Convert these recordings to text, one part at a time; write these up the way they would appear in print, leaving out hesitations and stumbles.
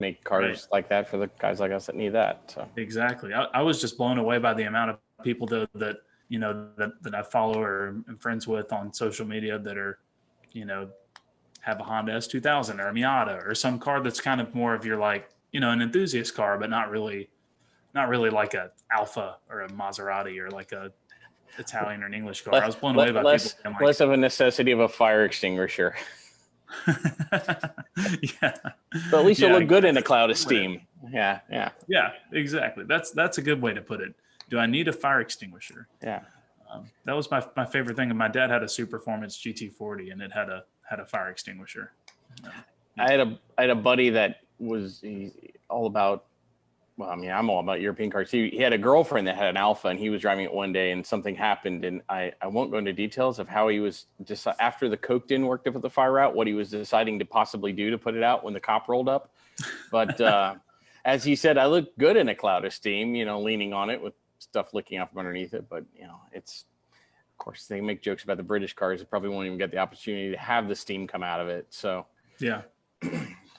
make cars like that for the guys like us that need that. So. Exactly. I was just blown away by the amount of people that you know that I follow or am friends with on social media that are, you know, have a Honda S2000 or a Miata or some car that's kind of more of your, like, you know, an enthusiast car, but not really like a Alfa or a Maserati or like a Italian or an English car. I was blown away by people being like, less of a necessity of a fire extinguisher. yeah, but at least you'll look good in a cloud of steam. Yeah, exactly. That's a good way to put it. Do I need a fire extinguisher? Yeah. That was my favorite thing. And my dad had a Super Performance GT40, and it had a fire extinguisher. I had a buddy that was all about. Well, I mean, I'm all about European cars. He had a girlfriend that had an Alfa, and he was driving it one day, and something happened. And I won't go into details of how he was just after the coke didn't work to put the fire out, what he was deciding to possibly do to put it out when the cop rolled up. But as he said, I looked good in a cloud of steam, you know, leaning on it with stuff licking up from underneath it. But, you know, it's, of course, they make jokes about the British cars. They probably won't even get the opportunity to have the steam come out of it. So, yeah,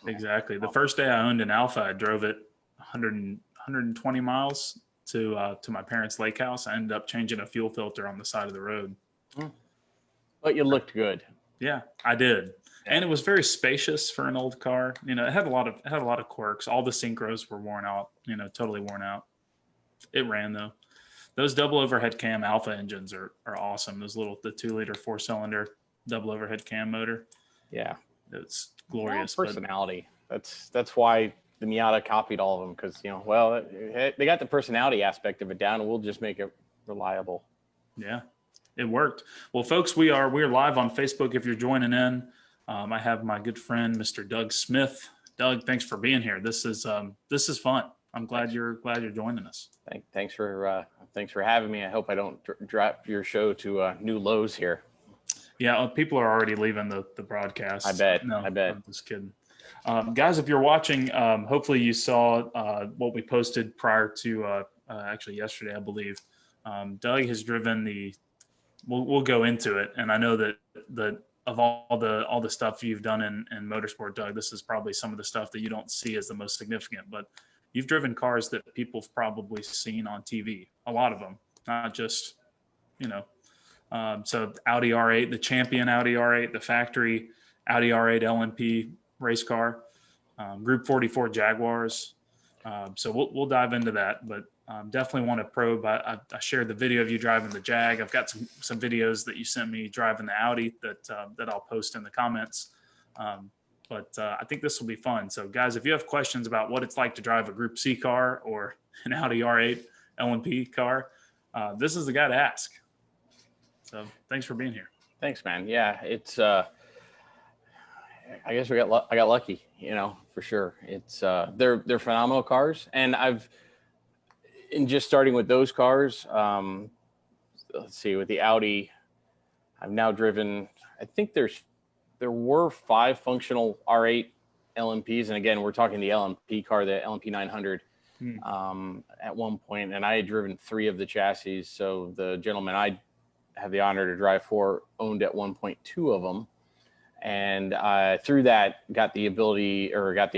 exactly. The first day I owned an Alfa, I drove it 120 miles to my parents' lake house. I ended up changing a fuel filter on the side of the road. But you looked good. Yeah, I did. And it was very spacious for an old car. You know, it had a lot of quirks. All the synchros were worn out, you know, totally worn out. It ran though. Those double overhead cam Alpha engines are awesome. Those little, the 2-liter 4-cylinder double overhead cam motor. Yeah. It's glorious. Personality. That's why the Miata copied all of them, because, you know, well, they got the personality aspect of it down, and we'll just make it reliable. Yeah, it worked. Well, folks, we're live on Facebook if you're joining in. I have my good friend, Mr. Doug Smith. Doug, thanks for being here. This is fun. I'm glad you're joining us. Thanks for having me. I hope I don't drop your show to new lows here. Yeah, people are already leaving the broadcast. I bet. No, I'm just kidding. Guys, if you're watching, hopefully you saw what we posted prior to actually yesterday, I believe. Doug has driven we'll go into it, and I know that of all the stuff you've done in motorsport, Doug, this is probably some of the stuff that you don't see as the most significant, but you've driven cars that people have probably seen on TV, a lot of them, not just, you know. So Audi R8, the champion Audi R8, the factory Audi R8 LMP race car, Group 44 Jaguars. So we'll dive into that, but definitely want to probe. I shared the video of you driving the Jag. I've got some videos that you sent me driving the Audi that I'll post in the comments. But I think this will be fun. So guys, if you have questions about what it's like to drive a Group C car or an Audi R8 LMP car, this is the guy to ask. So thanks for being here. Thanks, man. Yeah, it's I guess I got lucky, you know, for sure. It's they're phenomenal cars, and in just starting with those cars, let's see, with the Audi, I've now driven, I think there were 5 functional R8 LMPs, and again, we're talking the LMP car, the LMP 900 at one point, and I had driven 3 of the chassis. So the gentleman I have the honor to drive for owned at one point 2 of them. And through that, got the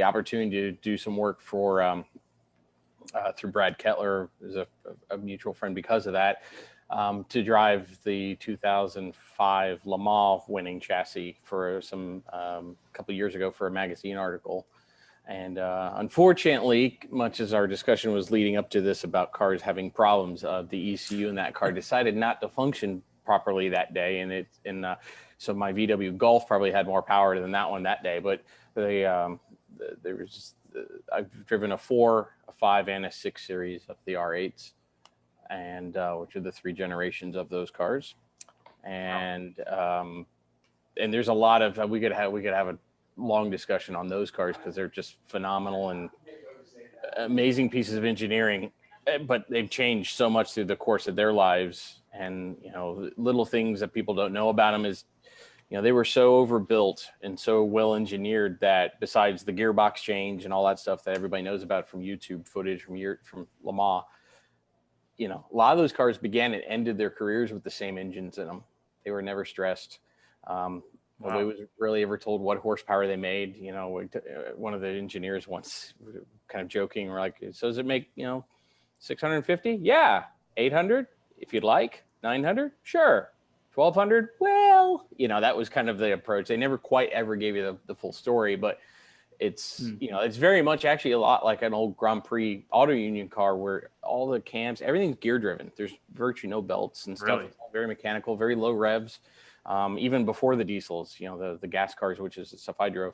opportunity to do some work for through Brad Kettler, who's a mutual friend because of that, to drive the 2005 Le Mans winning chassis for some couple of years ago for a magazine article. And unfortunately, much as our discussion was leading up to this about cars having problems, the ECU in that car decided not to function properly that day, and so my VW Golf probably had more power than that one that day. But I've driven a 4, a 5, and a 6 series of the R8s, and which are the 3 generations of those cars. And there's a lot of we could have a long discussion on those cars because they're just phenomenal and amazing pieces of engineering, but they've changed so much through the course of their lives. And, you know, little things that people don't know about them is, you know, they were so overbuilt and so well engineered that besides the gearbox change and all that stuff that everybody knows about from YouTube footage from Le Mans, you know, a lot of those cars began and ended their careers with the same engines in them. They were never stressed. Nobody Wow. was really ever told what horsepower they made. You know, one of the engineers once kind of joking, we're like, so does it make, 650? Yeah. 800 if you'd like. 900? Sure. 1200? Well, that was kind of the approach. They never quite ever gave you the full story, but it's, Hmm. it's very much actually a lot like an old Grand Prix Auto Union car where all the cams, everything's gear driven. There's virtually no belts and stuff. Really? It's all very mechanical, very low revs. Even before the diesels, the gas cars, which is the stuff I drove,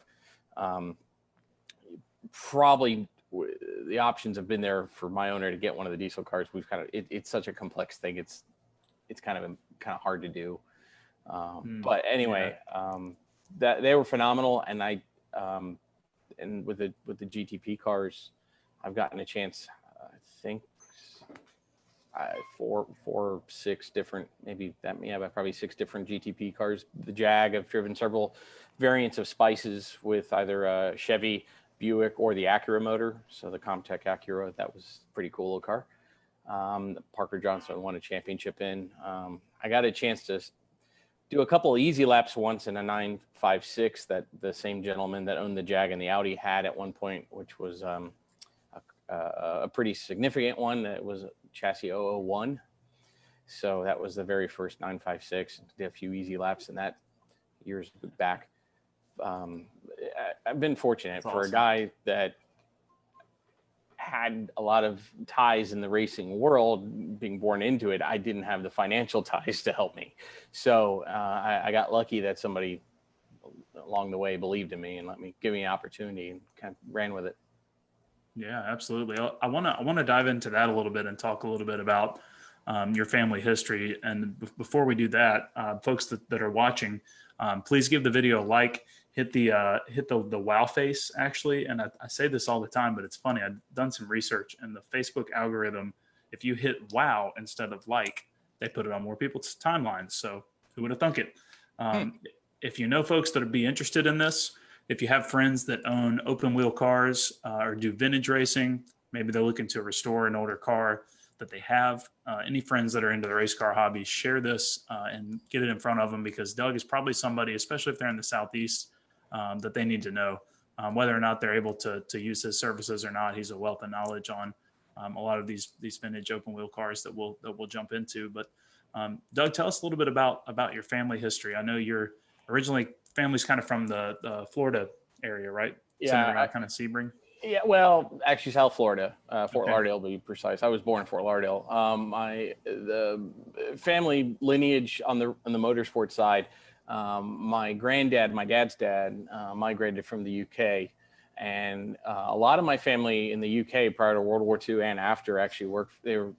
um, probably the options have been there for my owner to get one of the diesel cars. We've kind of, it's such a complex thing. It's kind of hard to do. Hmm. But Yeah. anyway, that they were phenomenal. And and with the GTP cars, I've gotten a chance, I think, four, six different, maybe that, yeah, but probably six different GTP cars. The Jag, I've driven several variants of Spices with either a Chevy, Buick, or the Acura motor. So the Comtech Acura, that was a pretty cool little car. Parker Johnson won a championship in. I got a chance to do a couple of easy laps once in a 956 that the same gentleman that owned the Jag and the Audi had at one point, which was a pretty significant one. It was chassis 001. So that was the very first 956. Did a few easy laps in that years back. I've been fortunate That's for a awesome. guy that had a lot of ties in the racing world, being born into it. I didn't have the financial ties to help me. So I got lucky that somebody along the way believed in me and give me an opportunity and kind of ran with it. Yeah, absolutely. I want to dive into that a little bit and talk a little bit about your family history. And before we do that, folks that are watching, please give the video a like. Hit the wow face actually. And I say this all the time, but it's funny. I've done some research, and the Facebook algorithm, if you hit wow instead of like, they put it on more people's timelines. So who would have thunk it? If you know folks that would be interested in this, if you have friends that own open wheel cars or do vintage racing, maybe they're looking to restore an older car that they have. Any friends that are into the race car hobby, share this and get it in front of them, because Doug is probably somebody, especially if they're in the Southeast, that they need to know. Whether or not they're able to use his services or not, he's a wealth of knowledge on a lot of these vintage open wheel cars that we'll jump into. But Doug, tell us a little bit about your family history. I know you're originally family's kind of from the Florida area, right? Centered Yeah. around kind of Sebring. Yeah, well, actually, South Florida, Fort Okay. Lauderdale, to be precise. I was born in Fort Lauderdale. The family lineage on the motorsport side. My granddad, my dad's dad, migrated from the UK, and a lot of my family in the UK prior to World War II and after actually worked. They were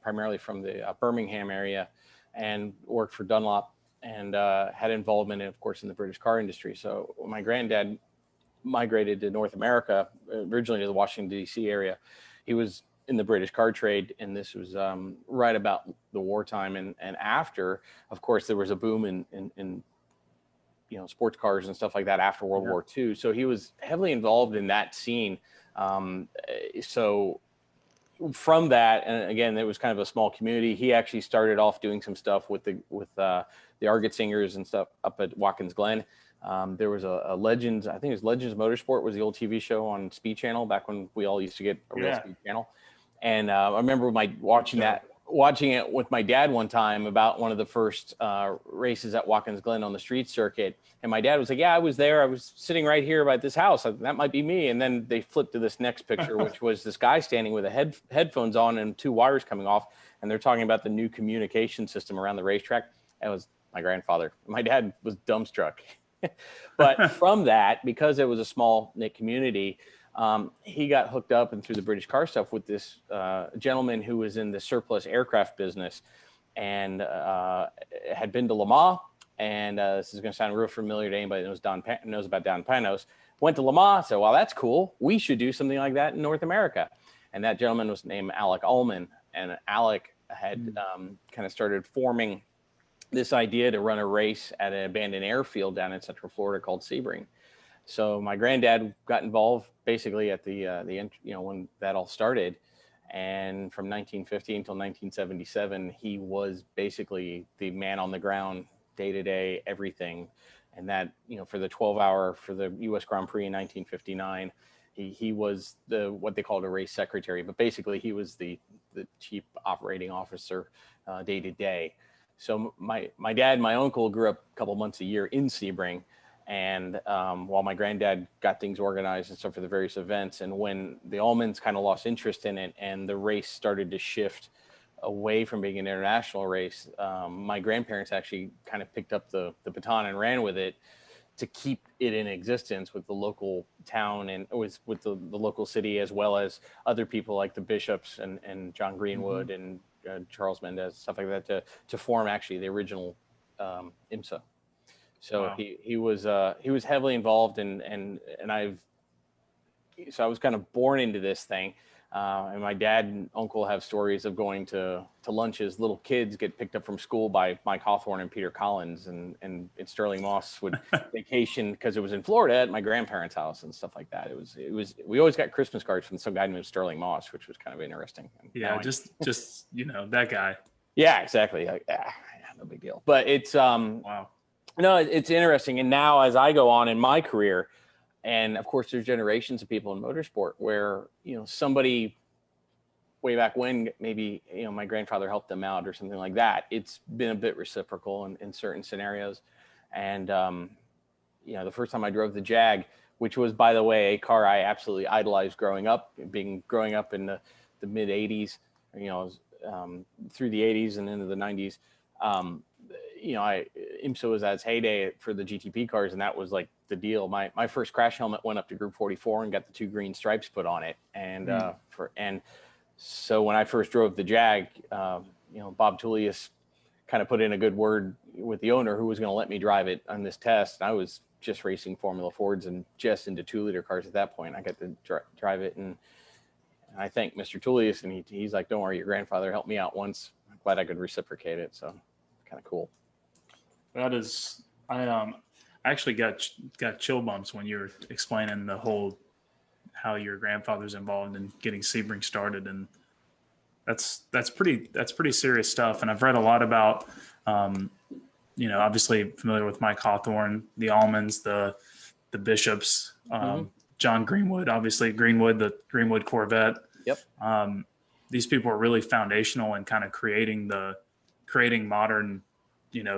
primarily from the Birmingham area, and worked for Dunlop, and had involvement, of course, in the British car industry. So my granddad migrated to North America, originally to the Washington, D.C. area. He was in the British car trade, and this was right about the wartime. And after, of course, there was a boom in sports cars and stuff like that after World War II. So he was heavily involved in that scene. So from that, and again, it was kind of a small community. He actually started off doing some stuff with the R8 Xjr7 and stuff up at Watkins Glen. There was a Legends, I think it was Legends Motorsport was the old TV show on Speed Channel back when we all used to get a real Speed Channel. And I remember watching it with my dad one time about one of the first races at Watkins Glen on the street circuit. And my dad was like, yeah, I was there. I was sitting right here by this house. That might be me. And then they flipped to this next picture, which was this guy standing with headphones on and two wires coming off. And they're talking about the new communication system around the racetrack. It was my grandfather. My dad was dumbstruck. But from that, because it was a small knit community, he got hooked up and through the British car stuff with this gentleman who was in the surplus aircraft business and had been to Le Mans. And this is going to sound real familiar to anybody that knows about Don Panos. Went to Le Mans, said, well, that's cool. We should do something like that in North America. And that gentleman was named Alec Ullman. And Alec had kind of started forming this idea to run a race at an abandoned airfield down in Central Florida called Sebring. So my granddad got involved basically at the end, when that all started. And from 1950 until 1977, he was basically the man on the ground, day to day, everything. and that, for the 12-hour for the U.S. Grand Prix in 1959, he was what they called a race secretary, but basically he was the chief operating officer day to day. So my dad and my uncle grew up a couple months a year in Sebring, and while my granddad got things organized and stuff for the various events, and when the Allmans kind of lost interest in it and the race started to shift away from being an international race, my grandparents actually kind of picked up the baton and ran with it to keep it in existence with the local town and with the local city, as well as other people like the Bishops and John Greenwood and Charles Mendez, stuff like that, to form actually the original IMSA. So wow. he was heavily involved, and I was kind of born into this thing. And my dad and uncle have stories of going to lunches. Little kids get picked up from school by Mike Hawthorne and Peter Collins, and Sterling Moss would vacation because it was in Florida at my grandparents' house and stuff like that. It was we always got Christmas cards from some guy named Sterling Moss, which was kind of interesting. Yeah, just that guy. Yeah, exactly. No big deal. But it's wow. No, it's interesting. And now as I go on in my career, and of course, there's generations of people in motorsport where, somebody way back when, maybe, my grandfather helped them out or something like that. It's been a bit reciprocal in certain scenarios. And, the first time I drove the Jag, which was, by the way, a car I absolutely idolized growing up in the mid 80s, through the 80s and into the 90s. IMSA was at its heyday for the GTP cars, and that was like the deal. My first crash helmet went up to Group 44 and got the 2 green stripes put on it. And so when I first drove the Jag, Bob Tullius kind of put in a good word with the owner who was going to let me drive it on this test. And I was just racing Formula Fords and just into 2-liter cars at that point. I got to drive it, and I thank Mr. Tullius, and he's like, "Don't worry, your grandfather helped me out once. I'm glad I could reciprocate it." So kind of cool. That is, I actually got chill bumps when you were explaining the whole how your grandfather's involved in getting Sebring started, and that's pretty serious stuff. And I've read a lot about, obviously familiar with Mike Hawthorne, the Allmans, the Bishops, John Greenwood, obviously the Greenwood Corvette. Yep. These people are really foundational in kind of creating modern,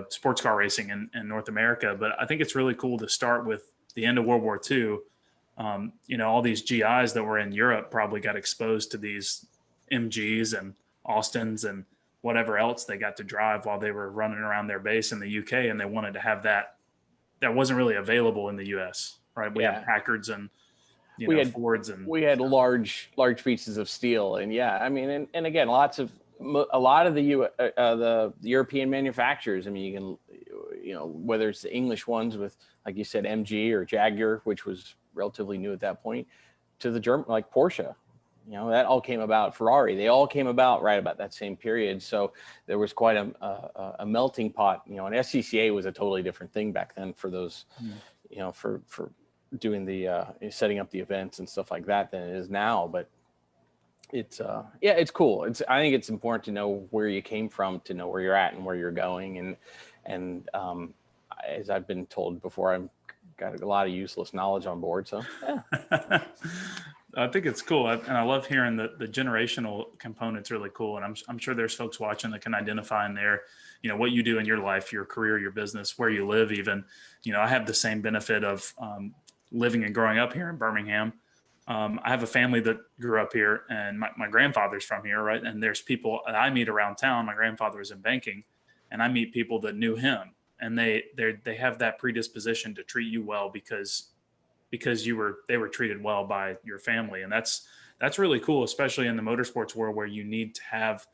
sports car racing in North America. But I think it's really cool to start with the end of World War II. All these GIs that were in Europe probably got exposed to these MGs and Austins and whatever else they got to drive while they were running around their base in the UK. And they wanted to have that wasn't really available in the US, right? We had Packards and, we had Fords, and we had large pieces of steel. And and again, a lot of the European manufacturers. I mean, you can, whether it's the English ones with, like you said, MG or Jaguar, which was relatively new at that point, to the German, like Porsche, that all came about. Ferrari, they all came about right about that same period. So there was quite a melting pot. And SCCA was a totally different thing back then for those, for doing the setting up the events and stuff like that than it is now. But it's it's cool. I think it's important to know where you came from, to know where you're at and where you're going. And as I've been told before, I've got a lot of useless knowledge on board. So yeah. I think it's cool. And I love hearing the generational component's really cool. And I'm sure there's folks watching that can identify in there, what you do in your life, your career, your business, where you live even. I have the same benefit of living and growing up here in Birmingham. I have a family that grew up here, and my grandfather's from here, right? And there's people that I meet around town. My grandfather was in banking, and I meet people that knew him, and they have that predisposition to treat you well because they were treated well by your family. And that's really cool, especially in the motorsports world, where you need to have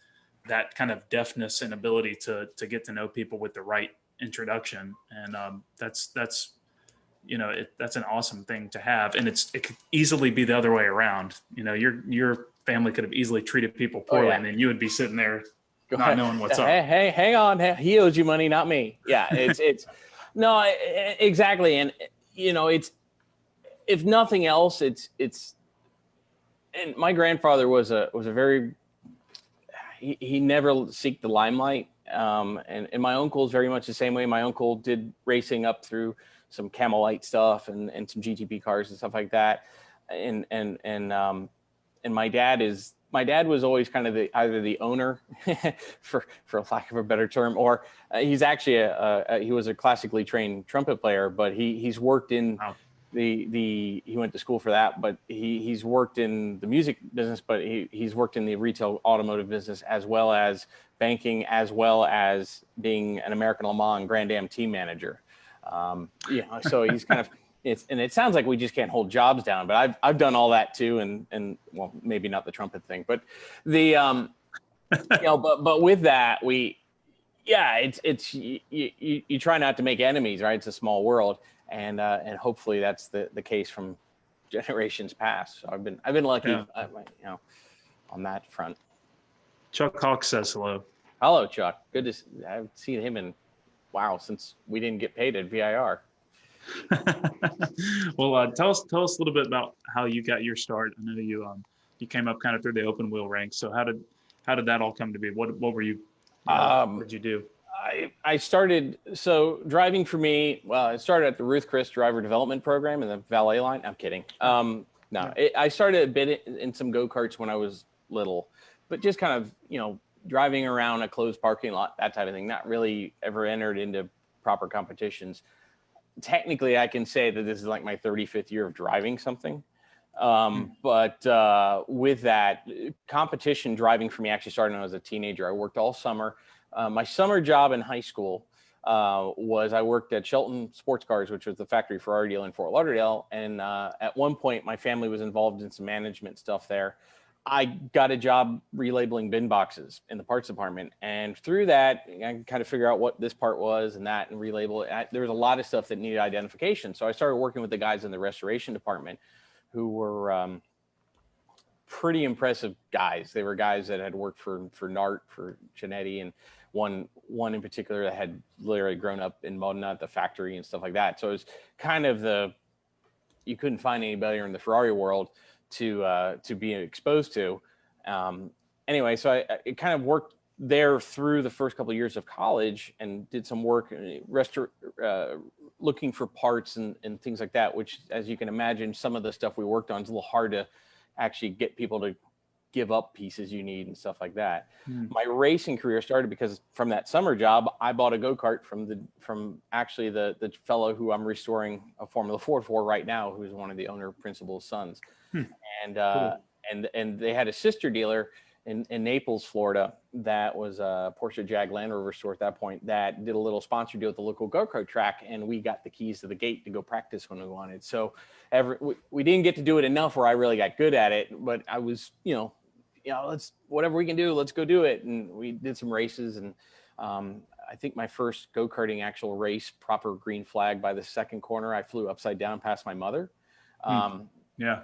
that kind of deftness and ability to get to know people with the right introduction. And that's an awesome thing to have. And it could easily be the other way around. Your family could have easily treated people poorly, and then you would be sitting there not knowing what's up. Hey, hang on. He owes you money, not me. Yeah, it's no, exactly. And it's, if nothing else, it's and my grandfather was a very, he never seeked the limelight. And my uncle is very much the same way. My uncle did racing up through some Camel-Lite stuff and some GTP cars and stuff like that. And my dad was always kind of either the owner for lack of a better term, or he's actually he was a classically trained trumpet player, but he's worked in he went to school for that, but he's worked in the music business, but he's worked in the retail automotive business, as well as banking, as well as being an American Le Mans Grand Am team manager. So he's kind of, and it sounds like we just can't hold jobs down, but I've done all that too. And well, maybe not the trumpet thing, but but with that, you try not to make enemies, right? It's a small world. And hopefully that's the case from generations past. So I've been lucky, on that front. Chuck Hawk says hello. Hello, Chuck. Good to I haven't seen him since we didn't get paid at VIR. Well, tell us a little bit about how you got your start. I know you came up kind of through the open wheel ranks. So how did that all come to be? What were you? What did you do? I started, driving for me, well, I started at the Ruth Chris driver development program in the valet line. I'm kidding. I started a bit in some go-karts when I was little, but just kind of, driving around a closed parking lot, that type of thing. Not really ever entered into proper competitions. Technically, I can say that this is like my 35th year of driving something. But with that, competition driving for me actually started when I was a teenager. I worked all summer. My summer job in high school was I worked at Shelton Sports Cars, which was the factory Ferrari dealer in Fort Lauderdale. And at one point, my family was involved in some management stuff there. I got a job relabeling bin boxes in the parts department. And through that, I could kind of figure out what this part was and that and relabel it. There was a lot of stuff that needed identification. So I started working with the guys in the restoration department who were pretty impressive guys. They were guys that had worked for NART, for Chinetti, and one in particular that had literally grown up in Modena at the factory and stuff like that. So it was kind of you couldn't find anybody in the Ferrari world to be exposed to. Anyway, so I kind of worked there through the first couple of years of college and did some work looking for parts and things like that, which, as you can imagine, some of the stuff we worked on is a little hard to actually get people to give up pieces you need and stuff like that. My racing career started because from that summer job, I bought a go-kart from actually the fellow who I'm restoring a Formula Ford for right now, who's one of the owner principal's sons. And Cool. and they had a sister dealer in Naples, Florida, that was a Porsche Jag Land Rover store at that point, that did a little sponsor deal with the local go-kart track, and we got the keys to the gate to go practice when we wanted. So we didn't get to do it enough where I really got good at it, but I was, let's, whatever we can do, let's go do it. And we did some races, and I think my first go-karting actual race, proper green flag, by the second corner, I flew upside down past my mother. Yeah.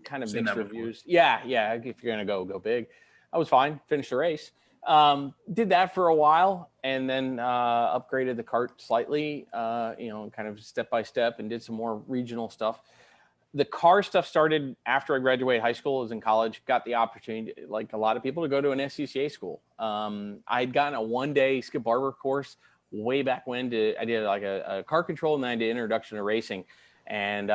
Kind of Seen mixed that reviews. Yeah. If you're going to go big. I was fine, finished the race. Did that for a while, and then upgraded the kart slightly, kind of step by step, and did some more regional stuff. The car stuff started after I graduated high school. I was in college, got the opportunity, like a lot of people, to go to an SCCA school. I had gotten a one-day Skip Barber course way back when. I did like a car control, and then I did introduction to racing, and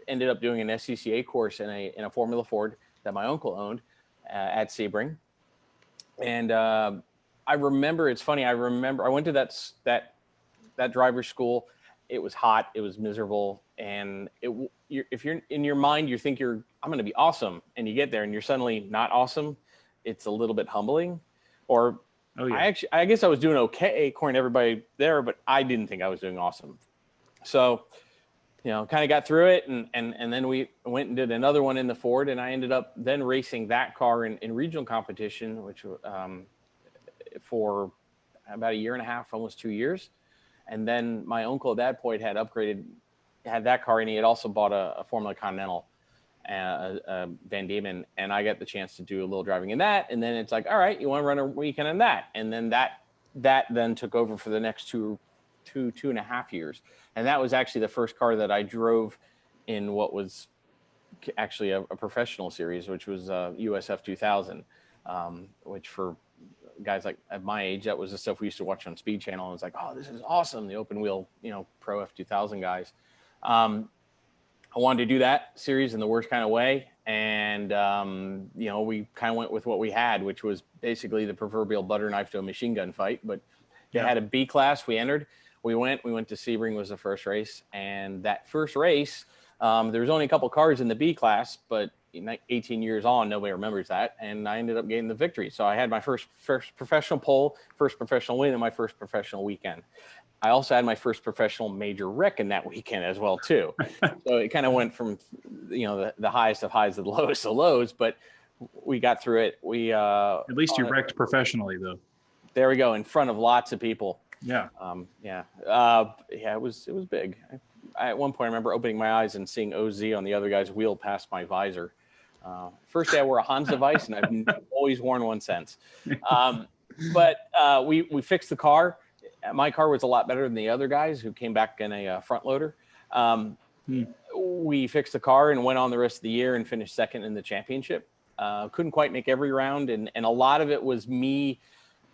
ended up doing an SCCA course in a Formula Ford that my uncle owned at Sebring. And I remember, it's funny, I went to that driver's school. It was hot, it was miserable, and if you're in your mind, you think I'm going to be awesome, and you get there and you're suddenly not awesome. It's a little bit humbling. Or I guess I was doing okay according to everybody there, but I didn't think I was doing awesome. So kind of got through it, and then we went and did another one in the Ford, and I ended up then racing that car in regional competition, which for about a year and a half, almost 2 years. And then my uncle at that point had that car, and he had also bought a Formula Continental, Van Diemen, and I got the chance to do a little driving in that. And then it's like, all right, you want to run a weekend in that? And then that then took over for the next two and a half years. And that was actually the first car that I drove in what was actually a professional series, which was USF 2000, which for guys like at my age, that was the stuff we used to watch on Speed Channel. And it's like, oh, this is awesome. The open wheel, Pro F2000 guys. I wanted to do that series in the worst kind of way. And, we kind of went with what we had, which was basically the proverbial butter knife to a machine gun fight. But they had a B class. We entered. We went to Sebring was the first race. And that first race, there was only a couple cars in the B class, but 18 years on, nobody remembers that. And I ended up getting the victory. So I had my first professional pole, first professional win, and my first professional weekend. I also had my first professional major wreck in that weekend as well, too. So it kind of went from, the highest of highs to the lowest of lows, but we got through it. At least you wrecked professionally, though. There we go, in front of lots of people. Yeah. It was big. At one point, I remember opening my eyes and seeing OZ on the other guy's wheel past my visor. First day I wore a Hans device, and I've always worn one since. But we fixed the car. My car was a lot better than the other guys who came back in a front loader. We fixed the car and went on the rest of the year and finished second in the championship. Couldn't quite make every round. And a lot of it was me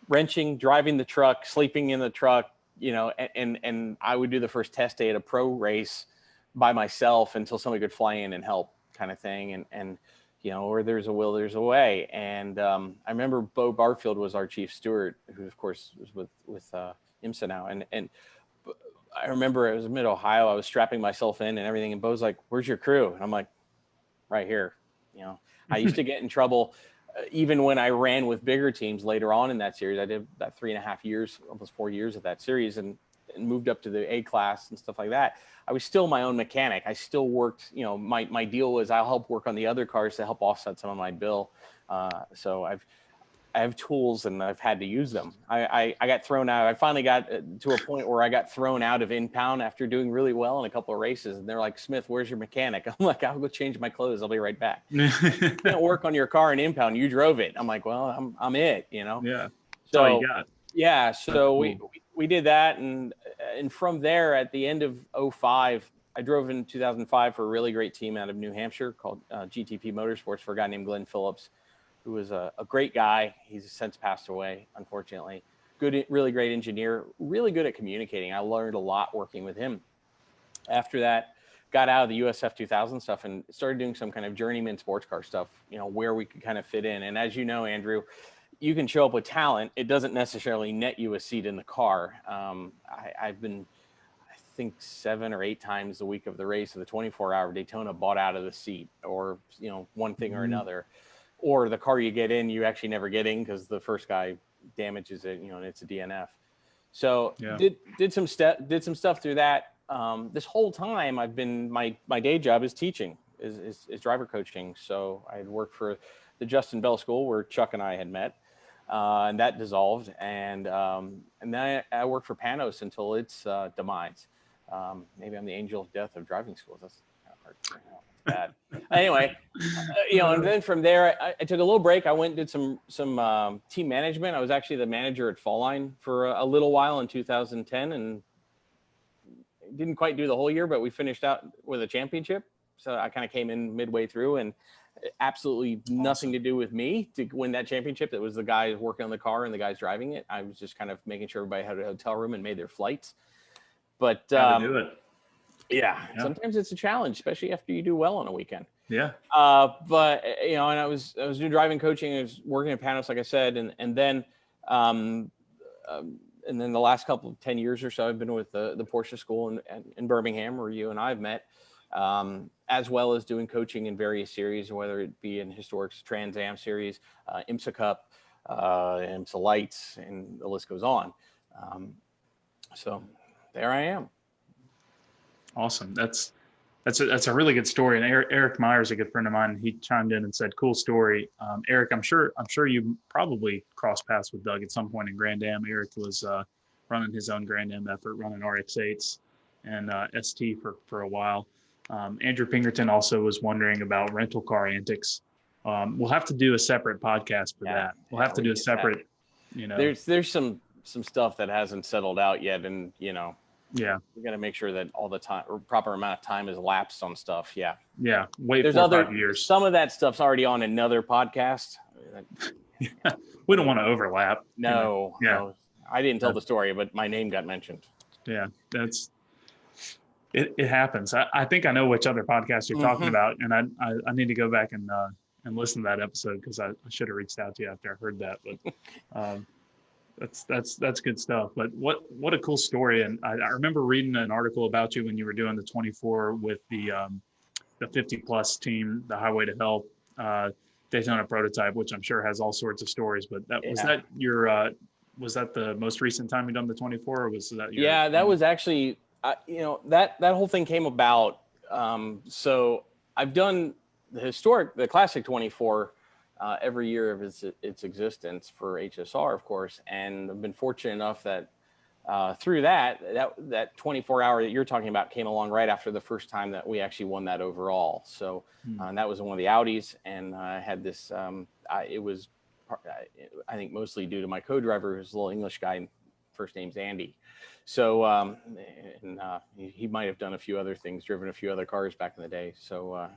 wrenching, driving the truck, sleeping in the truck, and I would do the first test day at a pro race by myself until somebody could fly in and help, kind of thing. And where there's a will, there's a way. And I remember Bo Barfield was our chief steward, who of course was with IMSA now. And I remember it was mid-Ohio. I was strapping myself in and everything. And Bo's like, "Where's your crew?" And I'm like, "Right here." I used to get in trouble even when I ran with bigger teams later on in that series. I did about 3.5 years, almost 4 years of that series, and moved up to the A class and stuff like that. I was still my own mechanic. I still worked, my deal was I'll help work on the other cars to help offset some of my bill. So I have tools and I've had to use them. I got thrown out. I finally got to a point where I got thrown out of impound after doing really well in a couple of races. And they're like, "Smith, where's your mechanic?" I'm like, "I'll go change my clothes. I'll be right back." You can't work on your car in impound. You drove it. I'm like, "Well, I'm it, Yeah. That's So all you got. yeah. So we did that. And from there at the end of 2005, I drove in 2005 for a really great team out of New Hampshire called Gtp Motorsports for a guy named Glenn Phillips, who was a great guy. He's since passed away, unfortunately. Good, really great engineer, really good at communicating. I learned a lot working with him. After that, got out of the USF 2000 stuff and started doing some kind of journeyman sports car stuff, where we could kind of fit in. And as you know, Andrew, you can show up with talent. It doesn't necessarily net you a seat in the car. I've been, I think, 7 or 8 times the week of the race of the 24-hour Daytona bought out of the seat, or, one thing or another. Or the car you get in, you actually never get in because the first guy damages it, and it's a DNF. So did some stuff through that. This whole time I've been, my day job is teaching, is driver coaching. So I had worked for the Justin Bell School where Chuck and I had met, and that dissolved. And then I worked for Panos until its demise. Maybe I'm the angel of death of driving schools. That's kind of hard to say. Bad. Anyway, and then from there, I took a little break. I went and did some team management. I was actually the manager at Fall Line for a little while in 2010, and didn't quite do the whole year, but we finished out with a championship. So I kind of came in midway through, and absolutely nothing to do with me to win that championship. It was the guys working on the car and the guys driving it. I was just kind of making sure everybody had a hotel room and made their flights. But how to do it. Yeah, sometimes it's a challenge, especially after you do well on a weekend. Yeah. But and I was doing driving coaching. I was working at Panos, like I said, and then the last couple of 10 years or so, I've been with the Porsche school in Birmingham, where you and I have met, as well as doing coaching in various series, whether it be in Historics Trans Am series, IMSA Cup, IMSA Lights, and the list goes on. So there I am. Awesome. That's a really good story. And Eric Myers, a good friend of mine, he chimed in and said, "Cool story." Eric, I'm sure you probably crossed paths with Doug at some point in Grand Am. Eric was running his own Grand Am effort, running RX8s and ST for a while. Andrew Pinkerton also was wondering about rental car antics. We'll have to do a separate podcast for that. We'll have to do a separate, There's some stuff that hasn't settled out yet, and yeah, we got to make sure that all the time or proper amount of time is lapsed on stuff. Yeah. Wait, there's 4 or 5 years. Some of that stuff's already on another podcast. We don't want to overlap. No, Yeah. no, I didn't tell the story, but my name got mentioned. Yeah, it happens. I think I know which other podcast you're talking about, and I need to go back and listen to that episode, because I should have reached out to you after I heard that. But that's good stuff. But what a cool story. And I remember reading an article about you when you were doing the 24 with the 50 plus team, the Highway to Hell Daytona prototype, which I'm sure has all sorts of stories. But was that the most recent time you done the 24, or was that your? Yeah, that was actually, that whole thing came about. So I've done the classic 24 every year of its existence for HSR, of course. And I've been fortunate enough that through that 24 hour that you're talking about came along right after the first time that we actually won that overall. So and that was one of the Audis, and I had this, it was, I think mostly due to my co-driver, who's a little English guy, and first name's Andy. So he might have done a few other things, driven a few other cars back in the day. So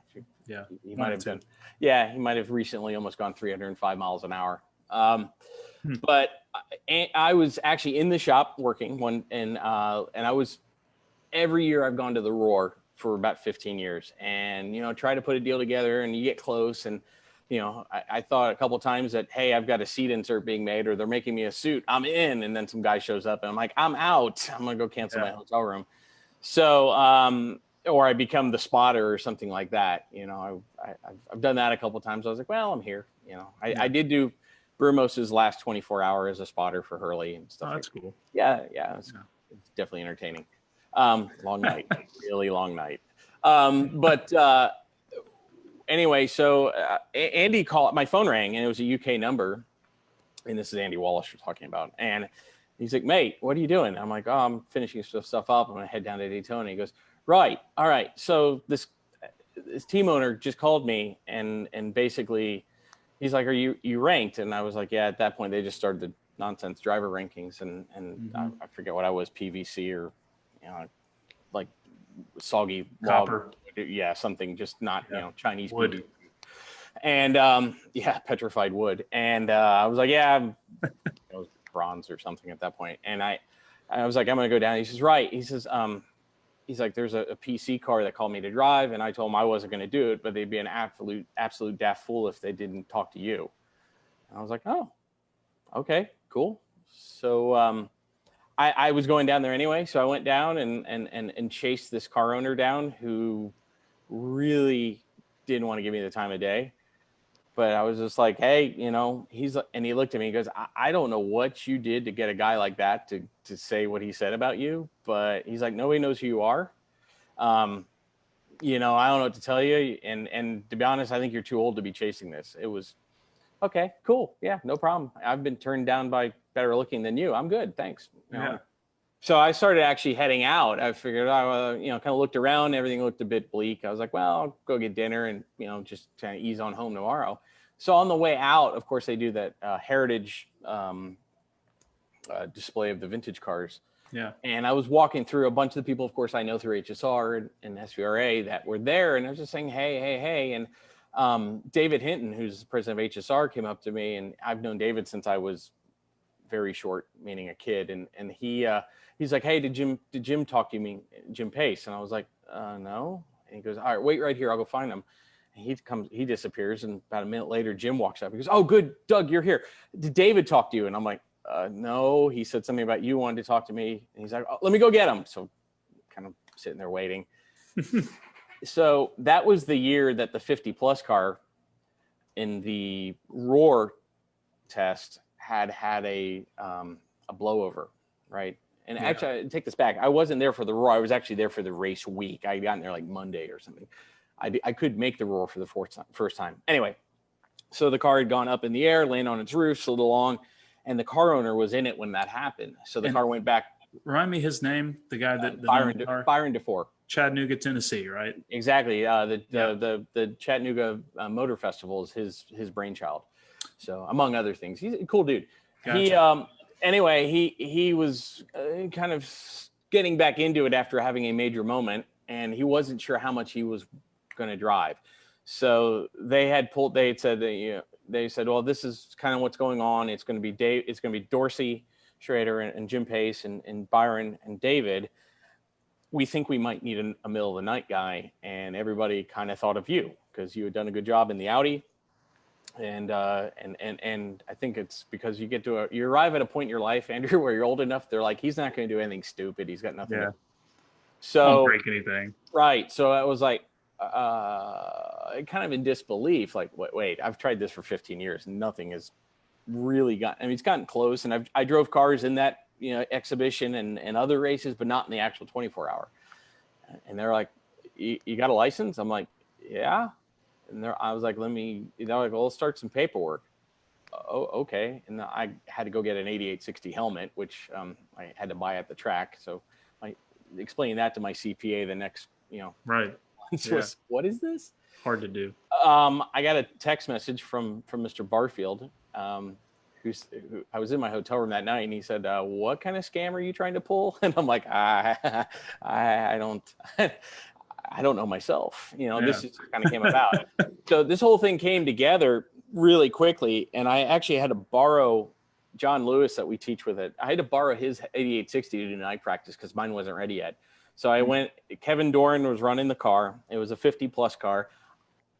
he might have done. Yeah, he might have recently almost gone 305 miles an hour. But I was actually in the shop working and I was, every year I've gone to the Roar for about 15 years, and try to put a deal together, and you get close, and I thought a couple of times that, hey, I've got a seat insert being made, or they're making me a suit, I'm in, and then some guy shows up and I'm like, I'm out, I'm gonna go cancel my hotel room. So or I become the spotter or something like that. I've done that a couple of times. I was like, well, I'm here. I did do Brumos's last 24 hour as a spotter for Hurley and stuff. Oh, that's cool. Yeah, it's definitely entertaining. Long night, really long night. But anyway, so Andy called, my phone rang, and it was a UK number, and this is Andy Wallace we're talking about. And he's like, mate, what are you doing? I'm like, oh, I'm finishing stuff up. I'm gonna head down to Daytona. He goes, right, all right. So this team owner just called me, and basically he's like, are you ranked? And I was like, yeah. At that point, they just started the nonsense driver rankings, and I forget what I was, PVC or like soggy copper. Yeah, something just not Chinese wood. PVC. And petrified wood. And I was like, yeah, it was bronze or something at that point. And I was like, I'm gonna go down. He says, right. He says, he's like, there's a PC car that called me to drive, and I told him I wasn't going to do it, but they'd be an absolute daft fool if they didn't talk to you. And I was like, oh, okay, cool. So I was going down there anyway, so I went down and chased this car owner down, who really didn't want to give me the time of day. But I was just like, hey, and he looked at me, he goes, I don't know what you did to get a guy like that to say what he said about you, but he's like, nobody knows who you are. I don't know what to tell you. And to be honest, I think you're too old to be chasing this. It was, okay, cool. Yeah, no problem. I've been turned down by better looking than you. I'm good. Thanks. So I started actually heading out. I figured, kind of looked around. Everything looked a bit bleak. I was like, well, I'll go get dinner and, just kind of ease on home tomorrow. So on the way out, of course, they do that heritage display of the vintage cars. Yeah. And I was walking through a bunch of the people, of course, I know through HSR and SVRA that were there. And I was just saying, hey. And David Hinton, who's the president of HSR, came up to me. And I've known David since I was very short, meaning a kid. And he's like, hey, did Jim talk to you, Jim Pace? And I was like, no. And he goes, all right, wait right here. I'll go find him. And he disappears. And about a minute later, Jim walks up. He goes, oh, good, Doug, you're here. Did David talk to you? And I'm like, no, he said something about you wanted to talk to me. And he's like, oh, let me go get him. So kind of sitting there waiting. So that was the year that the 50 plus car in the Roar test had a blowover, right? And actually, I take this back. I wasn't there for the Roar. I was actually there for the race week. I got in there like Monday or something. I could make the Roar for the first time. Anyway, so the car had gone up in the air, landed on its roof, slid along, and the car owner was in it when that happened. So the car went back. Remind me his name, the guy that Byron DeFore. Chattanooga, Tennessee, right? Exactly. The Chattanooga Motor Festival is his brainchild. So among other things, he's a cool dude. Gotcha. He was kind of getting back into it after having a major moment, and he wasn't sure how much he was going to drive. So they had said that they said, well, this is kind of what's going on. It's going to be it's going to be Dorsey, Schrader, and Jim Pace, and Byron and David. We think we might need a middle of the night guy. And everybody kind of thought of you because you had done a good job in the Audi. And I think it's because you arrive at a point in your life, Andrew, where you're old enough. They're like, he's not going to do anything stupid. He's got nothing. Yeah. So Won't break anything. Right. So I was like, kind of in disbelief, like, wait, I've tried this for 15 years. And nothing has really it's gotten close. And I drove cars in that, exhibition and other races, but not in the actual 24-hour. And they're like, you got a license? I'm like, yeah. And I was like, they're like, well, let's start some paperwork. Oh, okay. And I had to go get an 8860 helmet, which I had to buy at the track. So I explained that to my CPA the next, right. was, what is this? Hard to do. I got a text message from Mr. Barfield, who I was in my hotel room that night, and he said, what kind of scam are you trying to pull? And I'm like, I don't know myself. This just kind of came about. So this whole thing came together really quickly. And I actually had to borrow John Lewis that we teach with it. I had to borrow his 8860 to do night practice because mine wasn't ready yet. So I went, Kevin Doran was running the car. It was a 50+ car.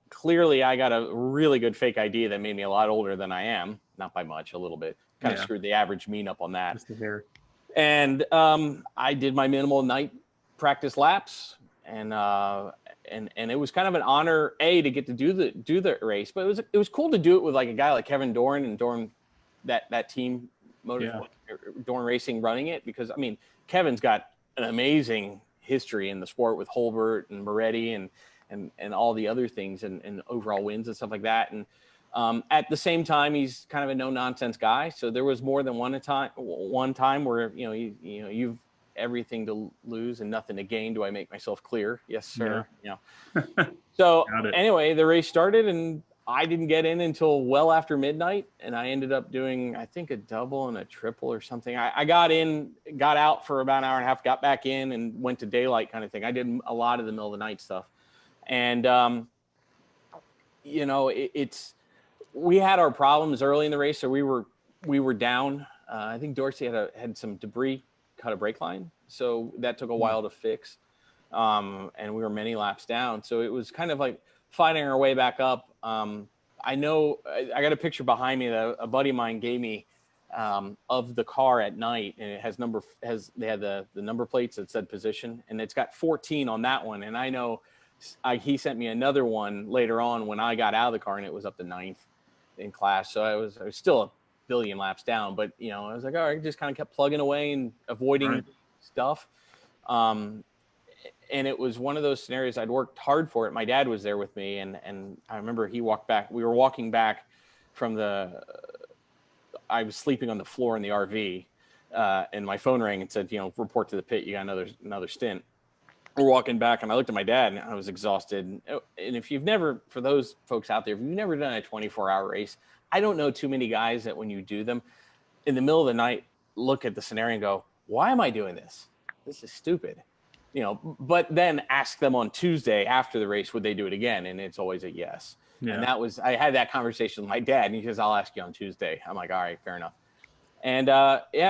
Clearly I got a really good fake ID that made me a lot older than I am. Not by much, a little bit. Kind of screwed the average mean up on that. Just to hear. And I did my minimal night practice laps. And it was kind of an honor, to get to do the race, but it was cool to do it with like a guy like Kevin Doran and Doran, that team Motorsport, Doran Racing running it, because I mean Kevin's got an amazing history in the sport with Holbert and Moretti and all the other things and overall wins and stuff like that. And at the same time, he's kind of a no nonsense guy. So there was more than one time where you've everything to lose and nothing to gain. Do I make myself clear? Yes, sir. Yeah. So anyway, the race started and I didn't get in until well after midnight, and I ended up doing, I think, a double and a triple or something. I got out for about an hour and a half, got back in and went to daylight kind of thing. I did a lot of the middle of the night stuff. And, we had our problems early in the race. So we were down. I think Dorsey had some debris cut a brake line. So that took a while to fix. And we were many laps down. So it was kind of like fighting our way back up. I know I got a picture behind me that a buddy of mine gave me of the car at night, and it they had the number plates that said position, and it's got 14 on that one. And I know he sent me another one later on when I got out of the car, and it was up to 9th in class. So I was still a billion laps down, but I was like, all right, just kind of kept plugging away and avoiding stuff. And it was one of those scenarios I'd worked hard for it. My dad was there with me, and I remember he walked back. We were walking back from I was sleeping on the floor in the RV, and my phone rang and said, report to the pit. You got another stint. We're walking back, and I looked at my dad, and I was exhausted. And if for those folks out there, if you've never done a 24-hour race, I don't know too many guys that when you do them in the middle of the night, look at the scenario and go, why am I doing this? This is stupid. But then ask them on Tuesday after the race, would they do it again? And it's always a yes. Yeah. And I had that conversation with my dad, and he says, I'll ask you on Tuesday. I'm like, all right, fair enough. And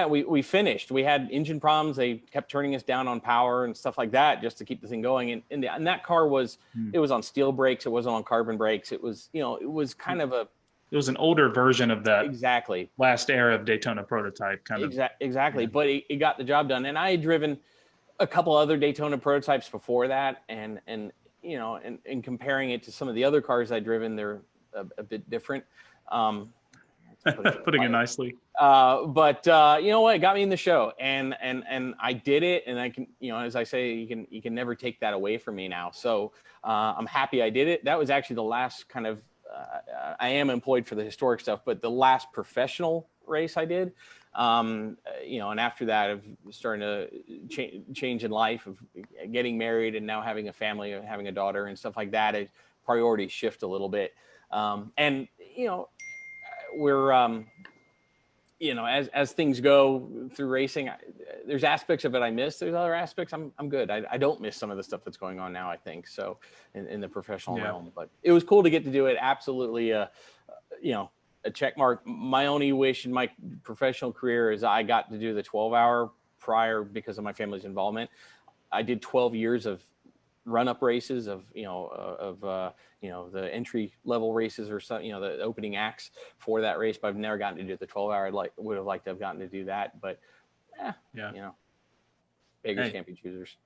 we finished. We had engine problems. They kept turning us down on power and stuff like that just to keep the thing going. And that car it was on steel brakes. It wasn't on carbon brakes. It was, it was kind of it was an older version of that last era of Daytona prototype kind of. Exactly. Yeah. But it got the job done. And I had driven a couple other Daytona prototypes before that. And comparing it to some of the other cars I'd driven, they're a bit different. Putting it nicely. But you know what? It got me in the show, and I did it, and I can, as I say, you can never take that away from me now. So I'm happy I did it. That was actually the last kind of, I am employed for the historic stuff, but the last professional race I did. And after that, of starting to change in life, of getting married and now having a family, having a daughter and stuff like that, priorities shift a little bit. We're, as things go through racing, there's aspects of it I miss. There's other aspects I'm good. I don't miss some of the stuff that's going on now, I think, so in the professional realm. But it was cool to get to do it. Absolutely a check mark. My only wish in my professional career is I got to do the 12-hour prior because of my family's involvement. I did 12 years of run-up races of the entry level races or something, the opening acts for that race, but I've never gotten to do the 12-hour. Would have liked to have gotten to do that, but beggars can't be choosers.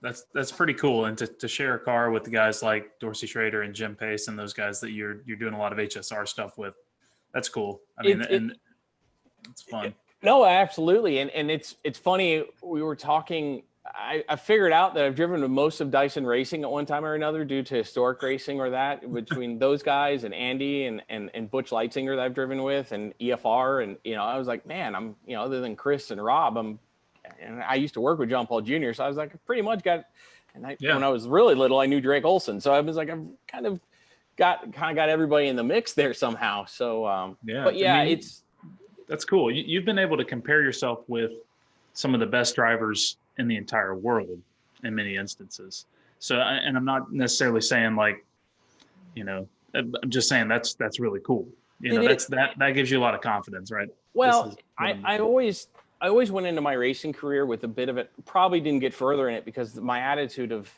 That's pretty cool. And to share a car with the guys like Dorsey Schrader and Jim Pace and those guys that you're doing a lot of HSR stuff with, that's cool. I mean, and it's fun. No, absolutely. And it's funny. We were talking, I figured out that I've driven with most of Dyson Racing at one time or another due to historic racing or that, between those guys and Andy and Butch Leitzinger that I've driven with, and EFR. And, I was like, man, I'm, other than Chris and Rob, and I used to work with John Paul Jr. So I was like, I pretty much got, when I was really little, I knew Drake Olson. So I was like, I've kind of got everybody in the mix there somehow. So, but that's cool. You've been able to compare yourself with some of the best drivers in the entire world in many instances. So, and I'm not necessarily saying I'm just saying that's really cool. That gives you a lot of confidence, right? Well, I always went into my racing career with a bit of it, probably didn't get further in it because my attitude of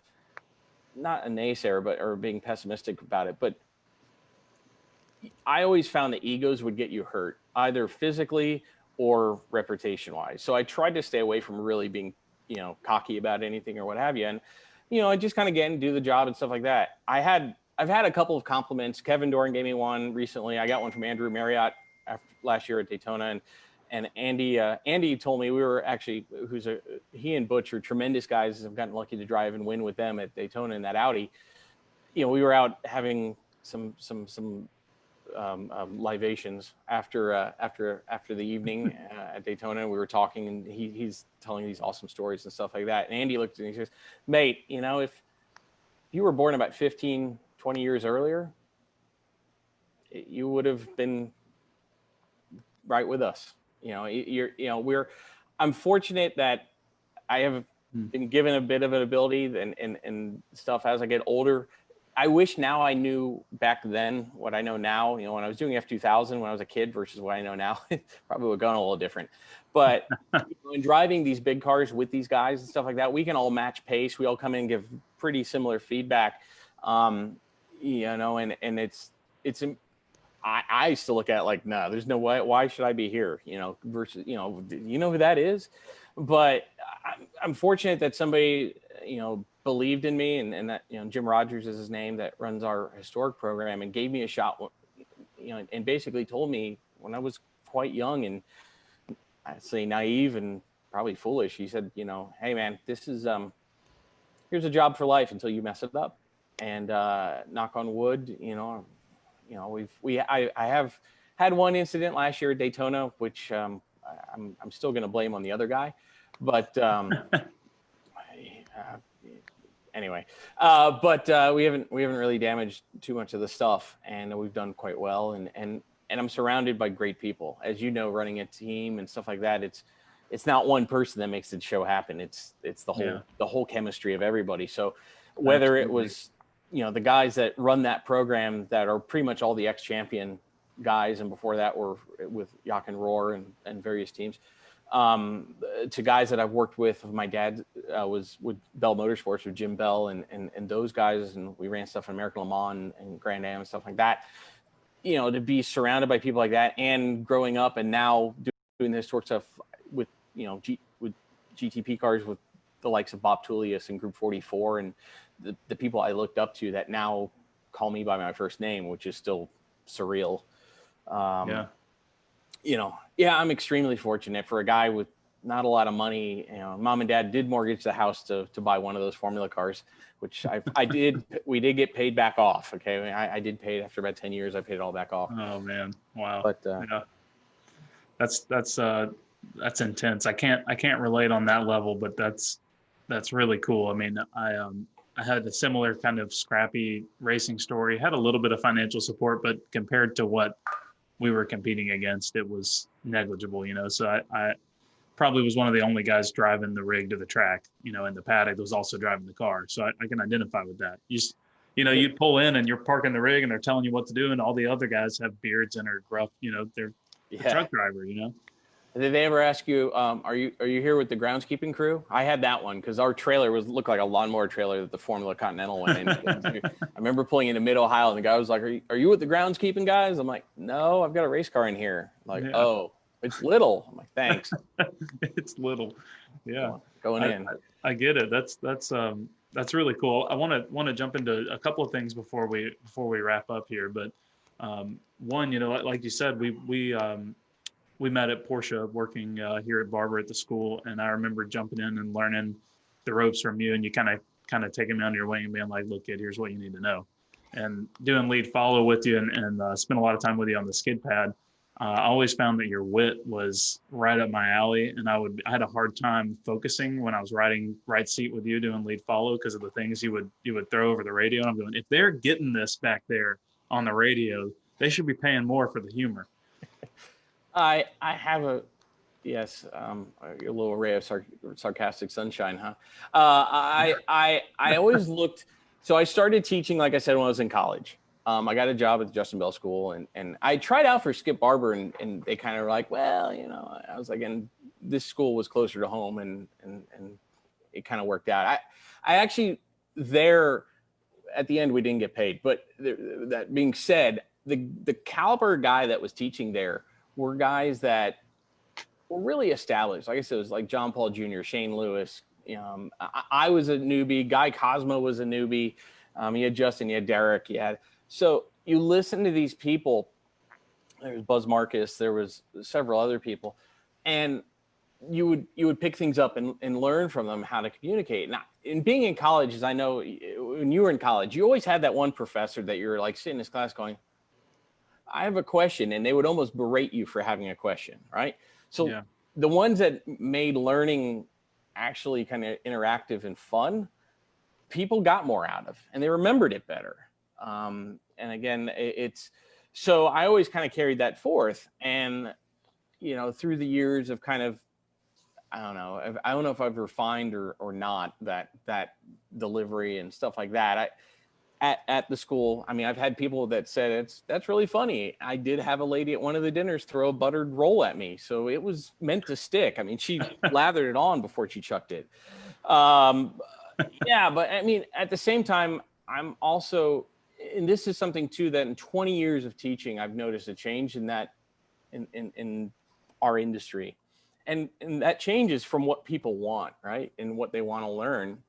not a naysayer, or being pessimistic about it, but I always found that egos would get you hurt, either physically or reputation wise. So I tried to stay away from really being, cocky about anything or what have you. And, I just kind of get and do the job and stuff like that. I've had a couple of compliments. Kevin Doran gave me one recently. I got one from Andrew Marriott last year at Daytona, and Andy told me, we were actually, he and Butch are tremendous guys. I've gotten lucky to drive and win with them at Daytona in that Audi. We were out having some libations after the evening at Daytona. We were talking, and he's telling these awesome stories and stuff like that. And Andy looked at me and he says, mate, if you were born about 15, 20 years earlier, you would have been right with us. I'm fortunate that I have been given a bit of an ability and stuff as I get older. I wish now I knew back then what I know now. When I was doing F2000 when I was a kid versus what I know now, probably would have gone a little different. But in driving these big cars with these guys and stuff like that, we can all match pace. We all come in and give pretty similar feedback. And I still look at it like, no, there's no way. Why should I be here? Versus, you know who that is? But I'm fortunate that somebody, believed in me, and that, Jim Rogers is his name, that runs our historic program, and gave me a shot, and basically told me when I was quite young and I'd say naive and probably foolish, he said, hey man, this is, here's a job for life until you mess it up. And knock on wood, I have had one incident last year at Daytona, which I'm still going to blame on the other guy, but anyway, we haven't really damaged too much of the stuff, and we've done quite well. And I'm surrounded by great people, as running a team and stuff like that. It's not one person that makes the show happen. It's the whole chemistry of everybody. So whether it was, the guys that run that program that are pretty much all the ex-champion guys, and before that were with Jochen Rohr and various teams, to guys that I've worked with. My dad was with Bell Motorsports with Jim Bell and those guys, and we ran stuff in American Le Mans and Grand Am and stuff like that. To be surrounded by people like that, and growing up and now doing this sort of stuff with with GTP cars with the likes of Bob Tullius and Group 44 and the people I looked up to that now call me by my first name, which is still surreal. I'm extremely fortunate for a guy with not a lot of money. Mom and dad did mortgage the house to buy one of those Formula cars, which I did. We did get paid back off. Okay. I did pay it after about 10 years. I paid it all back off. Oh man. Wow. But that's intense. I can't relate on that level, but that's really cool. I mean, I had a similar kind of scrappy racing story, had a little bit of financial support, but compared to what we were competing against, it was negligible, so I probably was one of the only guys driving the rig to the track, in the paddock that was also driving the car. So I can identify with that. you know, you'd pull in and you're parking the rig and they're telling you what to do, and all the other guys have beards and are gruff. You know, they're the truck driver. You know. Did they ever ask you, are you here with the groundskeeping crew? I had that one because our trailer looked like a lawnmower trailer that the Formula Continental went in. I remember pulling into Mid Ohio, and the guy was like, "Are you with the groundskeeping guys?" I'm like, "No, I've got a race car in here." Like, "Oh, it's little." I'm like, "Thanks." It's little, yeah. Going in. I get it. That's really cool. I want to jump into a couple of things before we wrap up here. But one, you know, like you said, we met at Porsche working here at Barber at the school, and I remember jumping in and learning the ropes from you, and you kind of taking me under your wing and being like, "Look, kid, here's what you need to know," and doing lead follow with you and spent a lot of time with you on the skid pad. I always found that your wit was right up my alley, and I had a hard time focusing when I was riding right seat with you doing lead follow because of the things you would throw over the radio. And I'm going, if they're getting this back there on the radio, they should be paying more for the humor. I have a yes, a little ray of sarcastic sunshine, huh? I always looked. So I started teaching, like I said, when I was in college. I got a job at the Justin Bell School, and I tried out for Skip Barber, and they kind of were like, well, you know, I was like, and this school was closer to home, and it kind of worked out. I actually there at the end we didn't get paid, but that being said, the caliber guy that was teaching there were guys that were really established. Like I said, it was like John Paul Jr., Shane Lewis. I was a newbie. Guy Cosmo was a newbie. You had Justin, you had Derek, so you listen to these people. There was Buzz Marcus, there was several other people, and you would pick things up and learn from them how to communicate. Now, in being in college, as I know, when you were in college, you always had that one professor that you're like sitting in his class going, I have a question, and they would almost berate you for having a question, right? So the ones that made learning actually kind of interactive and fun, people got more out of, and they remembered it better. And again, so I always kind of carried that forth. And, you know, through the years of kind of, I don't know if I've refined or not that delivery and stuff like that. At the school, I mean, I've had people that said that's really funny. I did have a lady at one of the dinners throw a buttered roll at me, so it was meant to stick. I mean, she lathered it on before she chucked it. Yeah, but I mean, at the same time, I'm also, and this is something too that in 20 years of teaching, I've noticed a change in that in our industry, and that changes from what people want, right, and what they want to learn.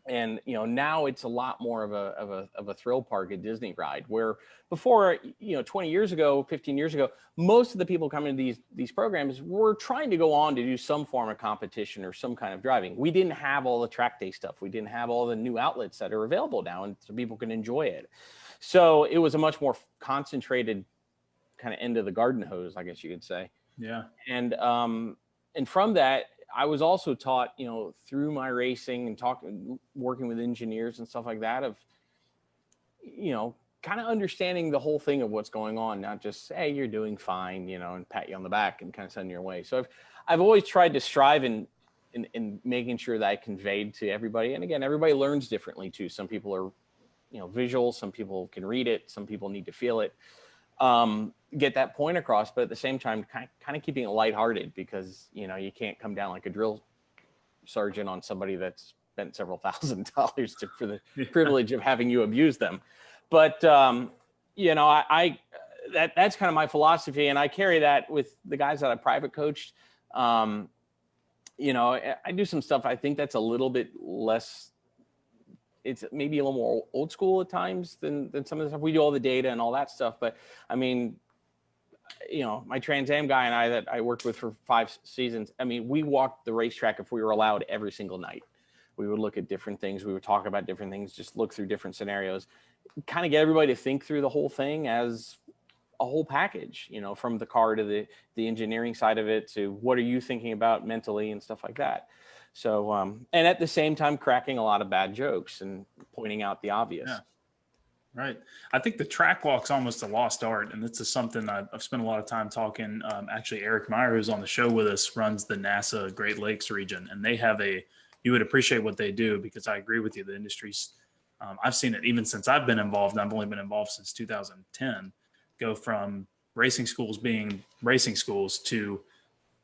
And, you know, now it's a lot more of a thrill park, a Disney ride, where before, you know, 20 years ago, 15 years ago, most of the people coming to these programs were trying to go on to do some form of competition or some kind of driving. We didn't have all the track day stuff. We didn't have all the new outlets that are available now, and so people can enjoy it. So it was a much more concentrated kind of end of the garden hose, I guess you could say. Yeah. And from that, I was also taught, you know, through my racing and working with engineers and stuff like that, of, you know, kind of understanding the whole thing of what's going on, not just, hey, you're doing fine, you know, and pat you on the back and kind of send you away. So I've always tried to strive in making sure that I conveyed to everybody. And again, everybody learns differently too. Some people are, you know, visual, some people can read it, some people need to feel it. Get that point across, but at the same time, kind of keeping it lighthearted, because, you know, you can't come down like a drill sergeant on somebody that's spent several $1,000s for the privilege of having you abuse them. But, you know, that's kind of my philosophy, and I carry that with the guys that I private coached. You know, I do some stuff. I think that's a little bit less, it's maybe a little more old school at times than some of the stuff. We do all the data and all that stuff. But I mean, you know, my Trans Am guy and I that I worked with for 5 seasons, I mean, we walked the racetrack if we were allowed every single night. We would look at different things. We would talk about different things, just look through different scenarios, kind of get everybody to think through the whole thing as a whole package, you know, from the car to the engineering side of it to what are you thinking about mentally and stuff like that. So, and at the same time, cracking a lot of bad jokes and pointing out the obvious. Yeah. Right. I think the track walk's almost a lost art. And this is something I've spent a lot of time talking. Actually, Eric Meyer, who's on the show with us, runs the NASA Great Lakes region. And they have you would appreciate what they do, because I agree with you. The industry's I've seen it even since I've been involved. I've only been involved since 2010. Go from racing schools being racing schools to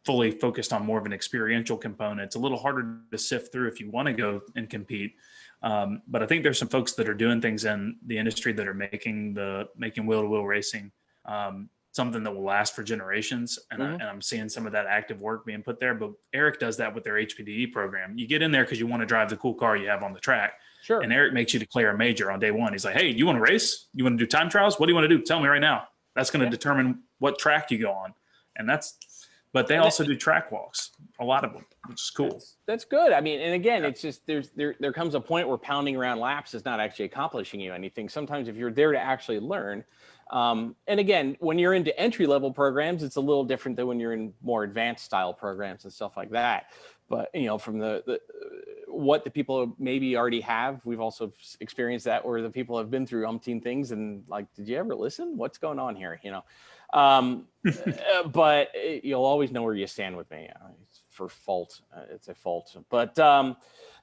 fully focused on more of an experiential component. It's a little harder to sift through if you want to go and compete. But I think there's some folks that are doing things in the industry that are making wheel-to-wheel racing something that will last for generations. And, and I'm seeing some of that active work being put there. But Eric does that with their HPDE program. You get in there because you want to drive the cool car you have on the track. Sure. And Eric makes you declare a major on day one. He's like, hey, do you want to race? You want to do time trials? What do you want to do? Tell me right now. That's going to determine what track you go on. And but they also do track walks, a lot of them, which is cool. That's good. I mean, and again, it's just there comes a point where pounding around laps is not actually accomplishing you anything. Sometimes if you're there to actually learn, and again, when you're into entry level programs, it's a little different than when you're in more advanced style programs and stuff like that. But from what the people maybe already have, we've also experienced that where the people have been through umpteen things and like, did you ever listen? What's going on here? But you'll always know where you stand with me. It's for fault. It's a fault. But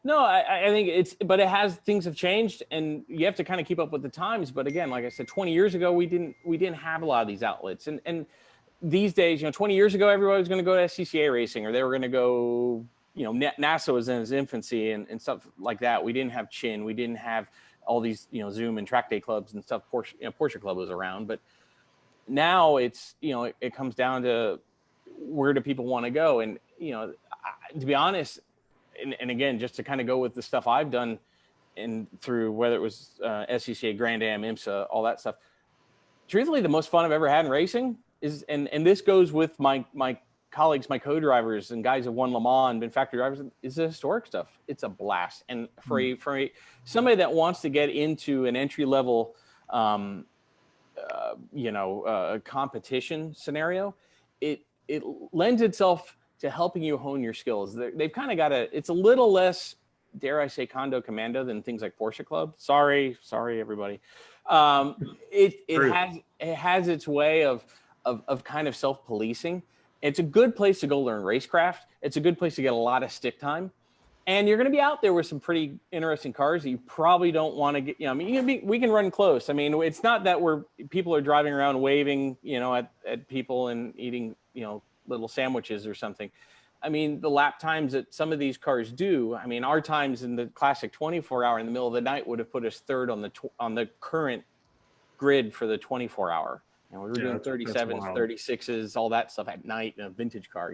no, I think but things have changed and you have to kind of keep up with the times. But again, like I said, 20 years ago, we didn't have a lot of these outlets. And these days, 20 years ago, everybody was going to go to SCCA racing or they were going to go, NASA was in its infancy and stuff like that. We didn't have Chin. We didn't have all these, Zoom and track day clubs and stuff. Porsche Club was around, but now it's, it comes down to where do people want to go? And, to be honest, and again, just to kind of go with the stuff I've done and through whether it was SCCA, Grand Am, IMSA, all that stuff, truthfully, the most fun I've ever had in racing is, and this goes with my colleagues, my co-drivers and guys who won Le Mans and been factory drivers, is the historic stuff. It's a blast. And for somebody that wants to get into an entry level, competition scenario, it lends itself to helping you hone your skills. They've kind of got it's a little less, dare I say, condo commando than things like Porsche Club. Sorry, everybody. It has its way of kind of self-policing. It's a good place to go learn racecraft. It's a good place to get a lot of stick time. And you're going to be out there with some pretty interesting cars that you probably don't want to get, we can run close. I mean, it's not that people are driving around waving, at people and eating, little sandwiches or something. I mean, the lap times that some of these cars do, I mean, our times in the classic 24-hour in the middle of the night would have put us third on the current grid for the 24-hour. We were doing 37s, 36s, all that stuff at night in a vintage car,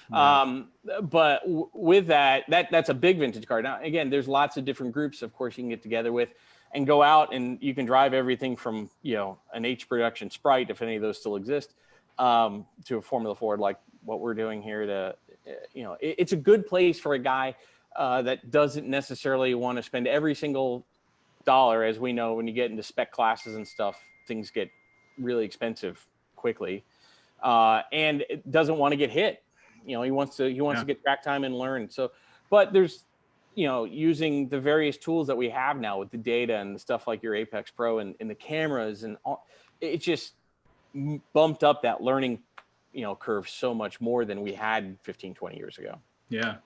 But with that's a big vintage car. Now, again, there's lots of different groups, of course, you can get together with and go out and you can drive everything from, an H production Sprite, if any of those still exist, to a Formula Ford like what we're doing here to, it's a good place for a guy that doesn't necessarily want to spend every single dollar. As we know, when you get into spec classes and stuff, things get really expensive quickly, and it doesn't want to get hit. He wants to get track time and learn. So, but there's, using the various tools that we have now with the data and the stuff like your Apex Pro and the cameras and all, it just bumped up that learning, curve so much more than we had 15, 20 years ago. Yeah,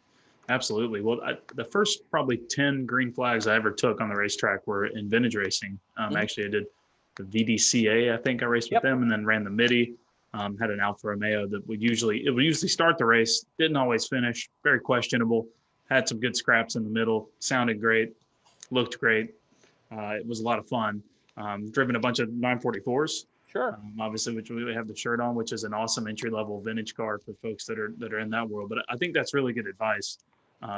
absolutely. Well, the first probably 10 green flags I ever took on the racetrack were in vintage racing. Actually, I did the VDCA, I think I raced with them, and then ran the MIDI. Had an Alfa Romeo that would usually start the race, didn't always finish, very questionable. Had some good scraps in the middle, sounded great, looked great. It was a lot of fun. Driven a bunch of 944s. Sure. Obviously, which we have the shirt on, which is an awesome entry-level vintage car for folks that are in that world. But I think that's really good advice.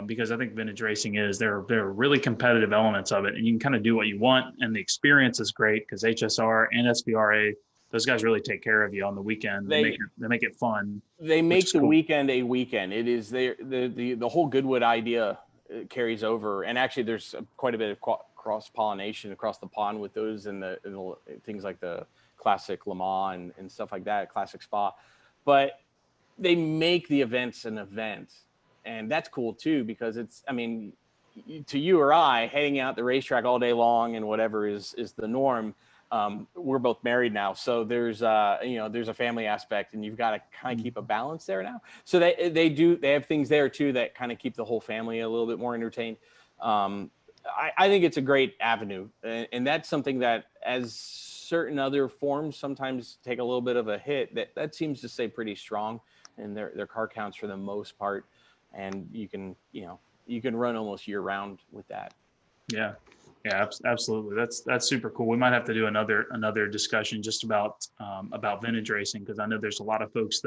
Because I think vintage racing there are really competitive elements of it, and you can kind of do what you want, and the experience is great because HSR and SBRA, those guys really take care of you on the weekend. They make it fun. They make the weekend a weekend. It is the whole Goodwood idea carries over, and actually there's quite a bit of cross pollination across the pond with those and the things like the classic Le Mans and stuff like that, classic Spa, but they make the events an event. And that's cool too, because to you or I, heading out the racetrack all day long and whatever is the norm. We're both married now, so there's a family aspect, and you've got to kind of keep a balance there now. So they have things there too that kind of keep the whole family a little bit more entertained. I think it's a great avenue, and that's something that, as certain other forms sometimes take a little bit of a hit, that seems to stay pretty strong, and their car counts for the most part, and you can run almost year round with that. Yeah. Yeah, absolutely. That's super cool. We might have to do another discussion just about vintage racing, because I know there's a lot of folks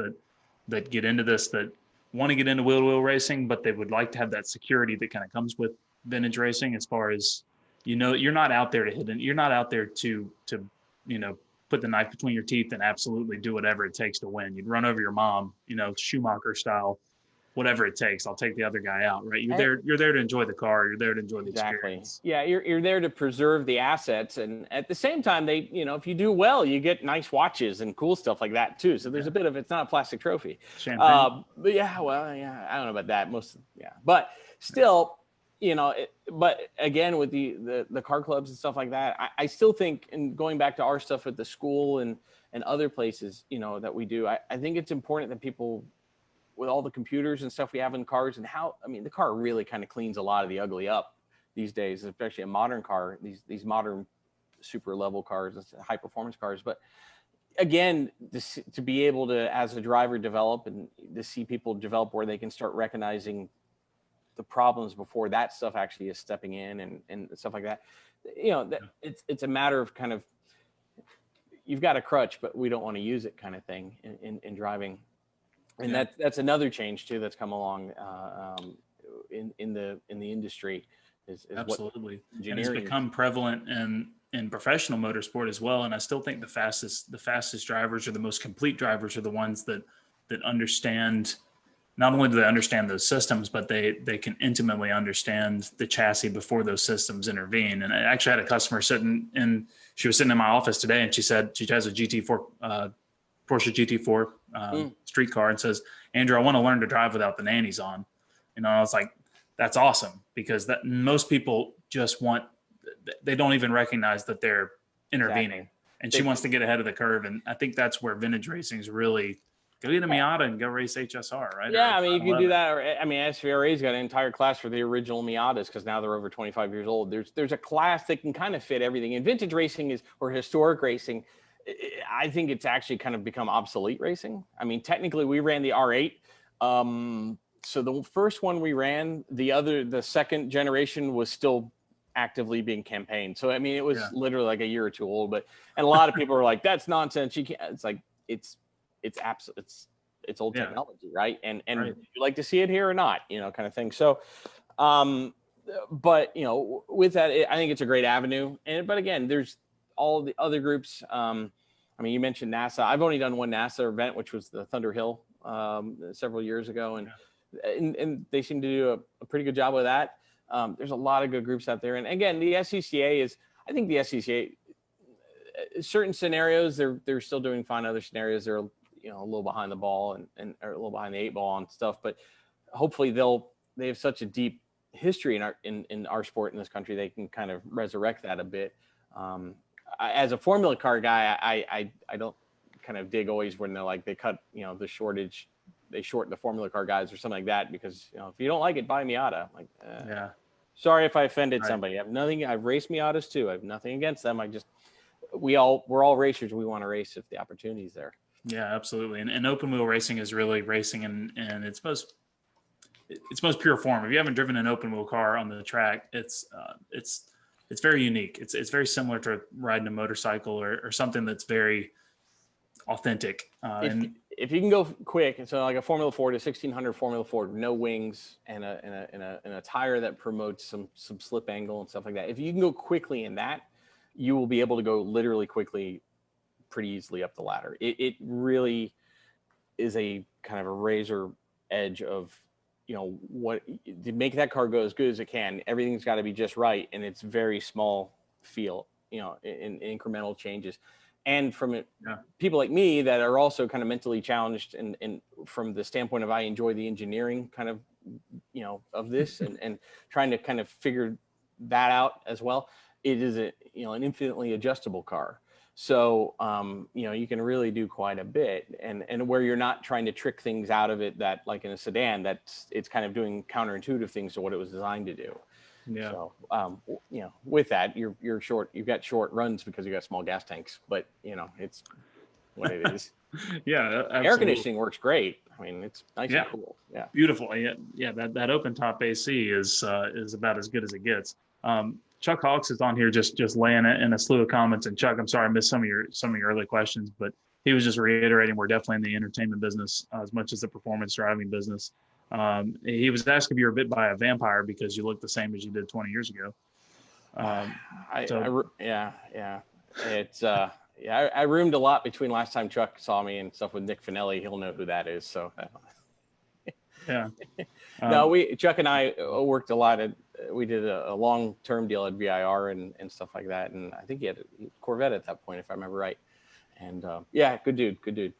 that get into this, that want to get into wheel-to-wheel racing, but they would like to have that security that kind of comes with vintage racing, as far as, you're not out there to hit it. You're not out there to put the knife between your teeth and absolutely do whatever it takes to win. You'd run over your mom, Schumacher style, whatever it takes. I'll take the other guy out, right? You're there to enjoy the car. You're there to enjoy the experience. Yeah, you're there to preserve the assets, and at the same time, if you do well, you get nice watches and cool stuff like that too. So there's a bit of, it's not a plastic trophy. Champagne. But yeah, well, yeah, I don't know about that. But still, but again, with the car clubs and stuff like that, I still think, and going back to our stuff at the school and other places, that we do, I think it's important that people, with all the computers and stuff we have in cars, and the car really kind of cleans a lot of the ugly up these days, especially a modern car, these modern super level cars, high performance cars. But again, to be able to, as a driver, develop, and to see people develop where they can start recognizing the problems before that stuff actually is stepping in and stuff like that. It's a matter of kind of, you've got a crutch, but we don't want to use it kind of thing in driving. And that's another change too that's come along in the industry. Is Absolutely, and it's become prevalent in professional motorsport as well. And I still think the fastest drivers, or the most complete drivers, are the ones that understand. Not only do they understand those systems, but they can intimately understand the chassis before those systems intervene. And I actually had a customer she was sitting in my office today, and she said she has a GT4. Porsche GT4 street car, and says, "Andrew, I want to learn to drive without the nannies on." I was like, that's awesome, because most people they don't even recognize that they're intervening. Exactly. And she wants to get ahead of the curve. And I think that's where vintage racing is really, go get a Miata and go race HSR, right? Yeah, you can do that. Or SVRA's got an entire class for the original Miatas, because now they're over 25 years old. There's a class that can kind of fit everything. And vintage racing or historic racing, I think it's actually kind of become obsolete racing. Technically we ran the R8. So the first one we ran, the second generation was still actively being campaigned. So, it was literally like a year or two old, and a lot of people were like, that's nonsense. You can't, it's like, it's old technology. Right. And right. Would you like to see it here or not, kind of thing. So, but with that, I think it's a great avenue. But again, there's all the other groups. You mentioned NASA. I've only done one NASA event, which was the Thunder Hill several years ago, and they seem to do a pretty good job with that. There's a lot of good groups out there, and again, the SCCA I think the SCCA, certain scenarios they're still doing fine. Other scenarios they're a little behind the ball and or a little behind the eight ball on stuff. But hopefully they have such a deep history in our sport in this country, they can kind of resurrect that a bit. As a Formula car guy, I don't kind of dig always when they're like, they cut, the shortage, they shorten the Formula car guys or something like that, because, if you don't like it, buy Miata. Like, sorry if I offended somebody. I've raced Miatas too. I have nothing against them. We're all racers. We want to race if the opportunity's there. Yeah, absolutely. And open wheel racing is really racing in its most pure form. If you haven't driven an open wheel car on the track, it's very unique. It's very similar to riding a motorcycle or something that's very authentic. If you can go quick, so like a Formula Ford, a 1600 Formula Ford, no wings and a tire that promotes some slip angle and stuff like that. If you can go quickly in that, you will be able to go literally quickly, pretty easily up the ladder. It really is a kind of a razor edge of, what to make that car go as good as it can. Everything's got to be just right, and it's very small feel, in incremental changes. And from it, people like me that are also kind of mentally challenged, and from the standpoint of I enjoy the engineering kind of, of this, and trying to kind of figure that out as well. It is an infinitely adjustable car. So, you can really do quite a bit, and where you're not trying to trick things out of it that, like in a sedan, it's kind of doing counterintuitive things to what it was designed to do. Yeah. So, you know, with that, you're short. You've got short runs because you got small gas tanks. But you know, it's what it is. Yeah, Air absolutely. conditioning works great. I mean, it's nice Yeah. and cool. Yeah. Beautiful. Yeah, yeah. That open top AC is about as good as it gets. Chuck Hawks is on here just laying it in a slew of comments. And Chuck, I'm sorry I missed some of your early questions, but he was just reiterating we're definitely in the entertainment business as much as the performance driving business. He was asking if you were bit by a vampire because you look the same as you did 20 years ago. Yeah. It's yeah. I roomed a lot between last time Chuck saw me and stuff with Nick Finelli. He'll know who that is. So. Yeah. No, Chuck and I worked a lot at. We did a long-term deal at VIR and stuff like that, and I think he had a Corvette at that point, if I remember right. And yeah, good dude.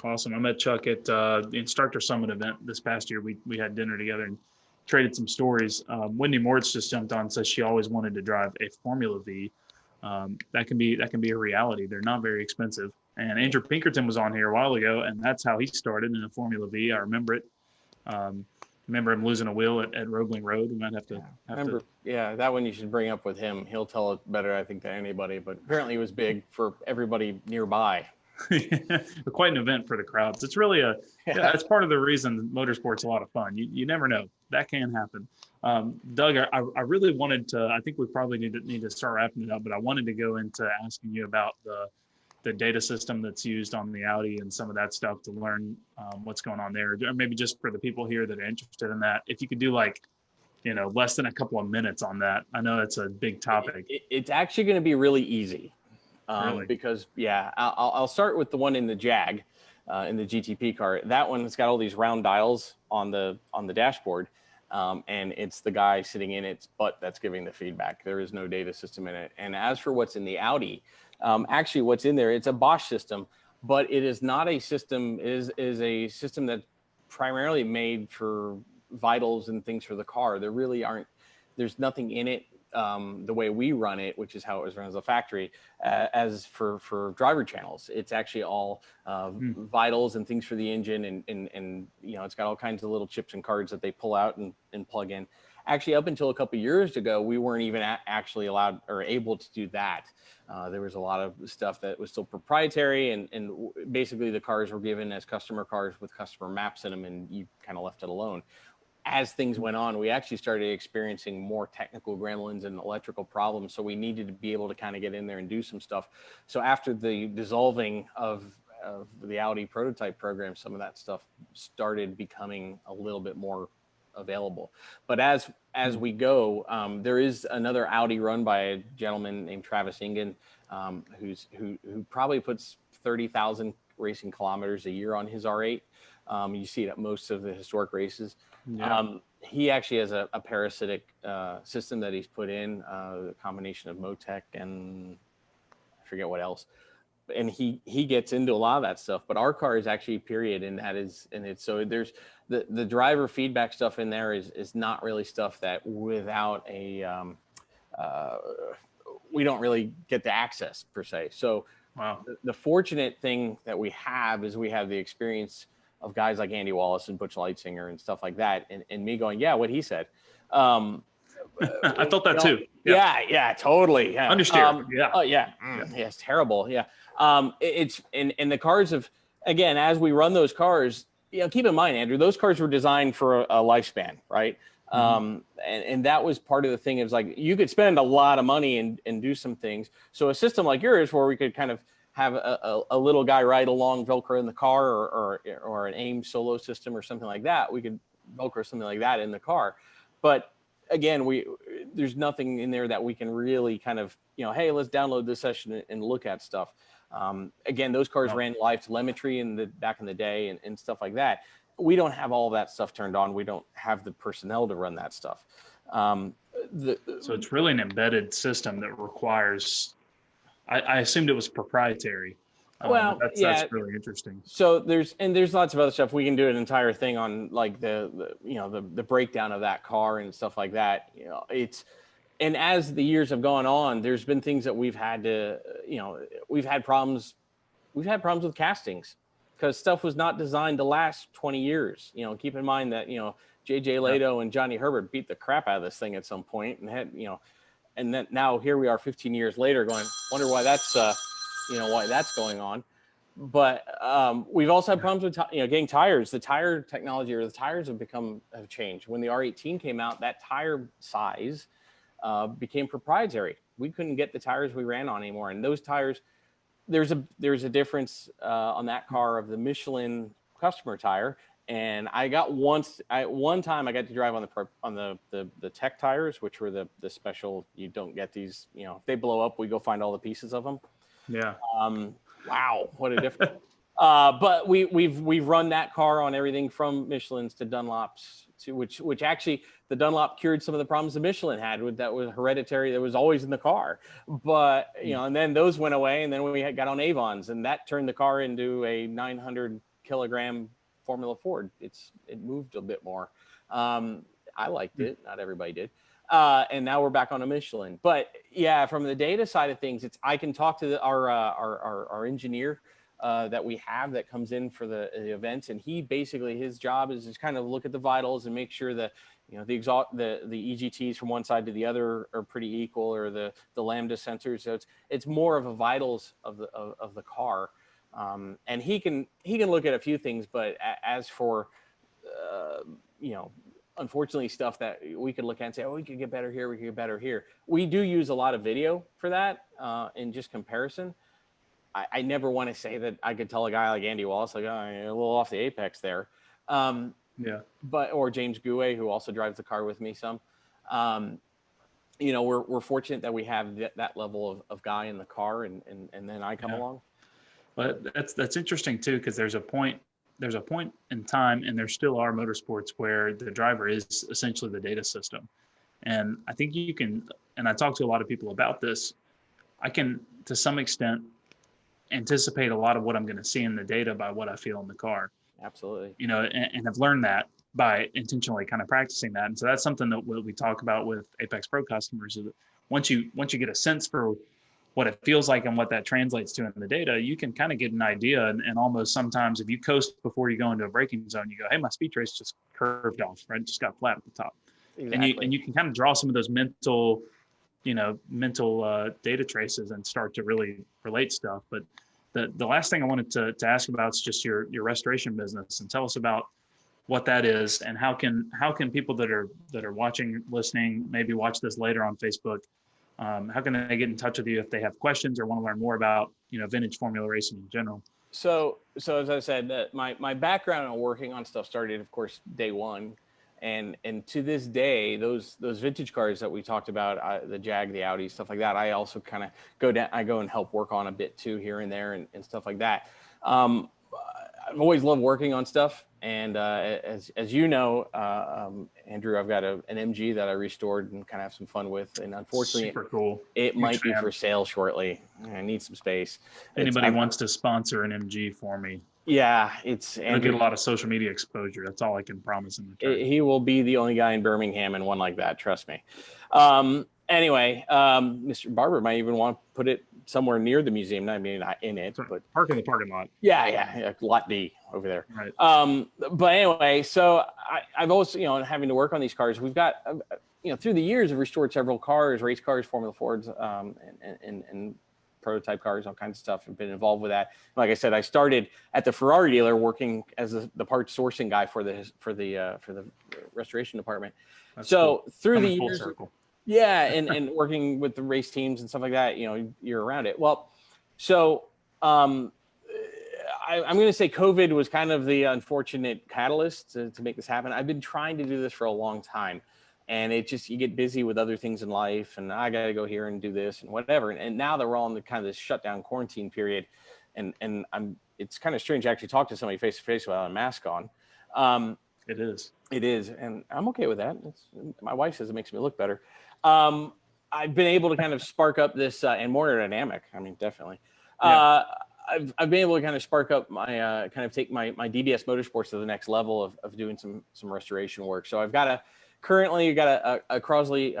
Awesome. I met Chuck at the Instructor Summit event this past year. We had dinner together and traded some stories. Wendy Moritz just jumped on and says she always wanted to drive a Formula V. That can be a reality. They're not very expensive. And Andrew Pinkerton was on here a while ago, and that's how he started in a Formula V. I remember it. Remember him losing a wheel at Roebling Road. We might have to. Yeah, that one you should bring up with him. He'll tell it better, I think, than anybody. But apparently, he was big for everybody nearby. Quite an event for the crowds. It's really that's part of the reason motorsport's a lot of fun. You never know, that can happen. Doug, I really wanted to. I think we probably need to start wrapping it up, but I wanted to go into asking you about the data system that's used on the Audi and some of that stuff to learn what's going on there, or maybe just for the people here that are interested in that, if you could do like, less than a couple of minutes on that. I know it's a big topic. It's actually going to be really easy. Really? Because I'll start with the one in the Jag, in the GTP car. That one has got all these round dials on the dashboard, and it's the guy sitting in its butt that's giving the feedback. There is no data system in it. And as for what's in the Audi, actually what's in there, it's a Bosch system, but it is not a system. Is a system that's primarily made for vitals and things for the car. There really aren't. There's nothing in it. The way we run it, which is how it was run as a factory, as for driver channels, it's actually all vitals and things for the engine, and it's got all kinds of little chips and cards that they pull out and plug in. Actually, up until a couple of years ago, we weren't even actually allowed or able to do that. There was a lot of stuff that was still proprietary, and basically the cars were given as customer cars with customer maps in them, and you kind of left it alone. As things went on, we actually started experiencing more technical gremlins and electrical problems. So we needed to be able to kind of get in there and do some stuff. So after the dissolving of the Audi prototype program, some of that stuff started becoming a little bit more available. But as we go, there is another Audi run by a gentleman named Travis Ingen, who probably puts 30,000 racing kilometers a year on his R8. You see it at most of the historic races. Yeah. He actually has a parasitic system that he's put in, a combination of Motec and I forget what else. And he gets into a lot of that stuff. But our car is actually period, and that is, and it's so there's the driver feedback stuff in there is not really stuff that without a we don't really get the access per se. So Wow. the fortunate thing that we have is we have the experience of guys like Andy Wallace and Butch Leitzinger and stuff like that, and me going, yeah, what he said. I felt that too. Yeah, totally. Yeah. Understeer. Yeah. Oh yeah. Yeah, it's terrible. Yeah. It's and the cars have, again, as we run those cars, keep in mind, Andrew, those cars were designed for a lifespan, right? And that was part of the thing. It was like you could spend a lot of money and do some things. So a system like yours, where we could kind of have a little guy ride along, Velcro in the car, or an AIM solo system or something like that, we could Velcro something like that in the car. But again, there's nothing in there that we can really kind of, hey, let's download this session and look at stuff. Again, those cars ran live telemetry back in the day and stuff like that. We don't have all of that stuff turned on. We don't have the personnel to run that stuff. So it's really an embedded system that requires. I assumed it was proprietary. That's really interesting. So there's lots of other stuff. We can do an entire thing on like the breakdown of that car and stuff like that. And as the years have gone on, there's been things that we've had to, we've had problems with castings because stuff was not designed to last 20 years. Keep in mind that, JJ Leto and Johnny Herbert beat the crap out of this thing at some point and had, and then now here we are 15 years later going, wonder why that's, why that's going on. But we've also had problems with, getting tires. The tire technology or the tires have changed. When the R18 came out, that tire size became proprietary. We couldn't get the tires we ran on anymore. And those tires, there's a difference on that car of the Michelin customer tire. And I got one time I got to drive on the tech tires, which were the special. You don't get these, if they blow up, we go find all the pieces of them. Yeah. Wow, what a difference. But we've run that car on everything from Michelin's to Dunlops to which actually the Dunlop cured some of the problems the Michelin had that was hereditary, that was always in the car. But and then those went away, and then we got on Avons, and that turned the car into a 900 kilogram Formula Ford. It moved a bit more. I liked it. Not everybody did. And now we're back on a Michelin. But yeah, from the data side of things, I can talk to our engineer that we have that comes in for the events, and he basically, his job is just kind of look at the vitals and make sure that the EGTs from one side to the other are pretty equal, or the lambda sensors. So it's more of a vitals of the car, and he can look at a few things. But as for unfortunately, stuff that we could look at and say, oh, we could get better here, we could get better here. We do use a lot of video for that in just comparison. I never want to say that I could tell a guy like Andy Wallace, like, oh, a little off the apex there. Or James Gouet, who also drives the car with me some. We're fortunate that we have that level of guy in the car, and then I come along. But that's interesting too, because there's a point in time, and there still are motorsports where the driver is essentially the data system. And I think you can, and I talk to a lot of people about this, I can, to some extent, anticipate a lot of what I'm going to see in the data by what I feel in the car. Absolutely. And I've learned that by intentionally kind of practicing that. And so that's something that we talk about with Apex Pro customers, is that once you get a sense for what it feels like and what that translates to in the data, you can kind of get an idea. And almost sometimes if you coast before you go into a braking zone, you go, hey, my speed trace just curved off, right? It just got flat at the top. Exactly. And you can kind of draw some of those mental data traces and start to really relate stuff. But the last thing I wanted to ask about is just your restoration business, and tell us about what that is, and how can people that are watching, listening, maybe watch this later on Facebook, how can they get in touch with you if they have questions or want to learn more about vintage Formula racing in general? So as I said, my background on working on stuff started, of course, day one. And to this day, those vintage cars that we talked about, the Jag, the Audi, stuff like that, I also kind of go and help work on a bit too, here and there, and stuff like that. I've always loved working on stuff. And as you know, Andrew, I've got an MG that I restored and kind of have some fun with. And unfortunately, super cool. It might be for sale shortly. I need some space. Anybody wants to sponsor an MG for me? Yeah, It'll get a lot of social media exposure. That's all I can promise in return. He will be the only guy in Birmingham in one like that. Trust me. Anyway, Mr. Barber might even want to put it somewhere near the museum. I mean, not in it, but park in the parking lot. Yeah, lot D over there. Right. But anyway, so I've always, having to work on these cars. We've got, through the years, I've restored several cars, race cars, Formula Fords, and prototype cars, all kinds of stuff. I've been involved with that. Like I said, I started at the Ferrari dealer working as the parts sourcing guy for the restoration department. That's so cool. Through the years, yeah, and working with the race teams and stuff like that, you're around it. Well, so I'm going to say COVID was kind of the unfortunate catalyst to make this happen. I've been trying to do this for a long time. And you get busy with other things in life, and I got to go here and do this and whatever. And now that we're all in the kind of this shutdown quarantine period, and it's kind of strange to actually talk to somebody face to face without a mask on. It is, and I'm okay with that. My wife says it makes me look better. I've been able to kind of spark up this and more dynamic. I mean, definitely. Yeah. I've been able to kind of spark up my take my DBS Motorsports to the next level of doing some restoration work. So I've got currently, you got a Crosley,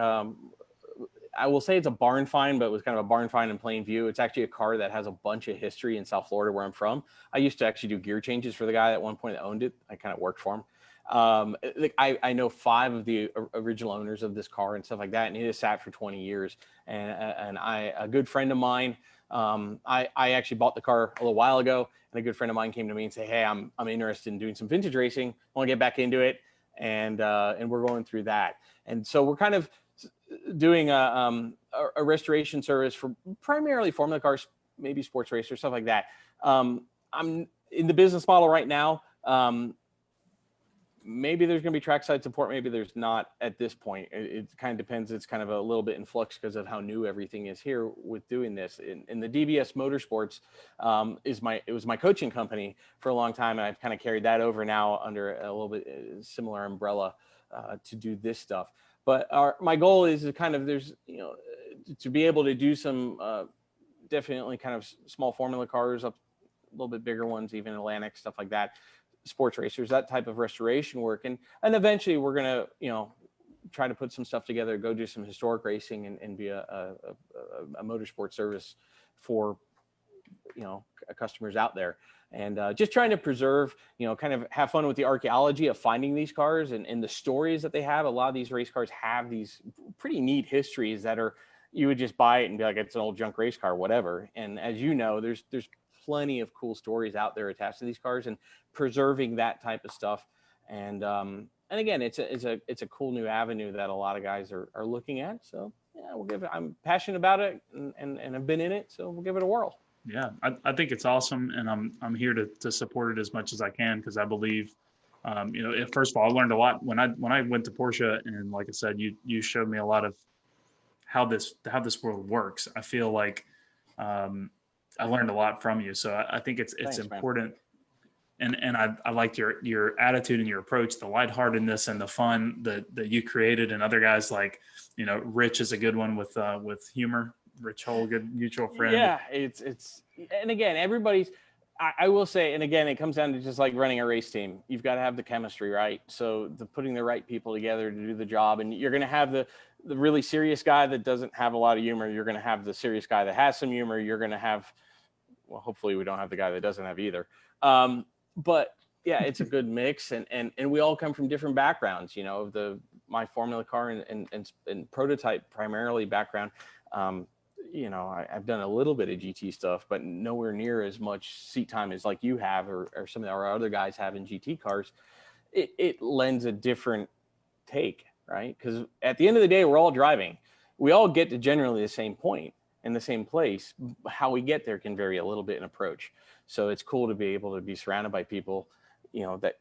I will say it's a barn find, but it was kind of a barn find in plain view. It's actually a car that has a bunch of history in South Florida, where I'm from. I used to actually do gear changes for the guy at one point that owned it. I kind of worked for him. Like I know 5 of the original owners of this car and stuff like that, and it has sat for 20 years. And a good friend of mine, I actually bought the car a little while ago, and a good friend of mine came to me and said, "Hey, I'm interested in doing some vintage racing. I want to get back into it," and we're going through that. And so we're kind of doing a restoration service for primarily Formula cars, maybe sports racers, stuff like that. I'm in the business model right now. Maybe there's going to be trackside support. Maybe there's not at this point. It kind of depends. It's kind of a little bit in flux because of how new everything is here with doing this. In the DBS Motorsports it was my coaching company for a long time. And I've kind of carried that over now under a little bit similar umbrella to do this stuff. But my goal is to kind of, to be able to do some definitely kind of small Formula cars, up a little bit bigger ones, even Atlantic, stuff like that. Sports racers, that type of restoration work, and eventually we're gonna try to put some stuff together, go do some historic racing, and be a motorsport service for customers out there, and just trying to preserve, kind of have fun with the archaeology of finding these cars and the stories that they have. A lot of these race cars have these pretty neat histories that are, you would just buy it and be like, it's an old junk race car, whatever. And as you know, there's plenty of cool stories out there attached to these cars, and preserving that type of stuff. And again, it's a cool new avenue that a lot of guys are looking at. So yeah, we'll give it, I'm passionate about it and I've been in it, so we'll give it a whirl. Yeah, I think it's awesome, and I'm here to support it as much as I can, because I believe, first of all, I learned a lot when I went to Porsche, and like I said, you showed me a lot of how this world works. I feel like I learned a lot from you, so I think it's Thanks, important, and I liked your attitude and your approach, the lightheartedness and the fun that you created, and other guys like, Rich is a good one with humor. Rich Hole, good mutual friend. Yeah, it's and again, everybody's. I will say, and again, it comes down to just like running a race team. You've got to have the chemistry, right? So putting the right people together to do the job, and you're going to have the really serious guy that doesn't have a lot of humor. You're going to have the serious guy that has some humor. You're going to have, well, hopefully we don't have the guy that doesn't have either. But yeah, it's a good mix, and we all come from different backgrounds. My Formula car and prototype primarily background. I've done a little bit of GT stuff, but nowhere near as much seat time as like you have, or some of our other guys have in GT cars. It lends a different take, right? Because at the end of the day, we're all driving. We all get to generally the same point in the same place. How we get there can vary a little bit in approach. So it's cool to be able to be surrounded by people, that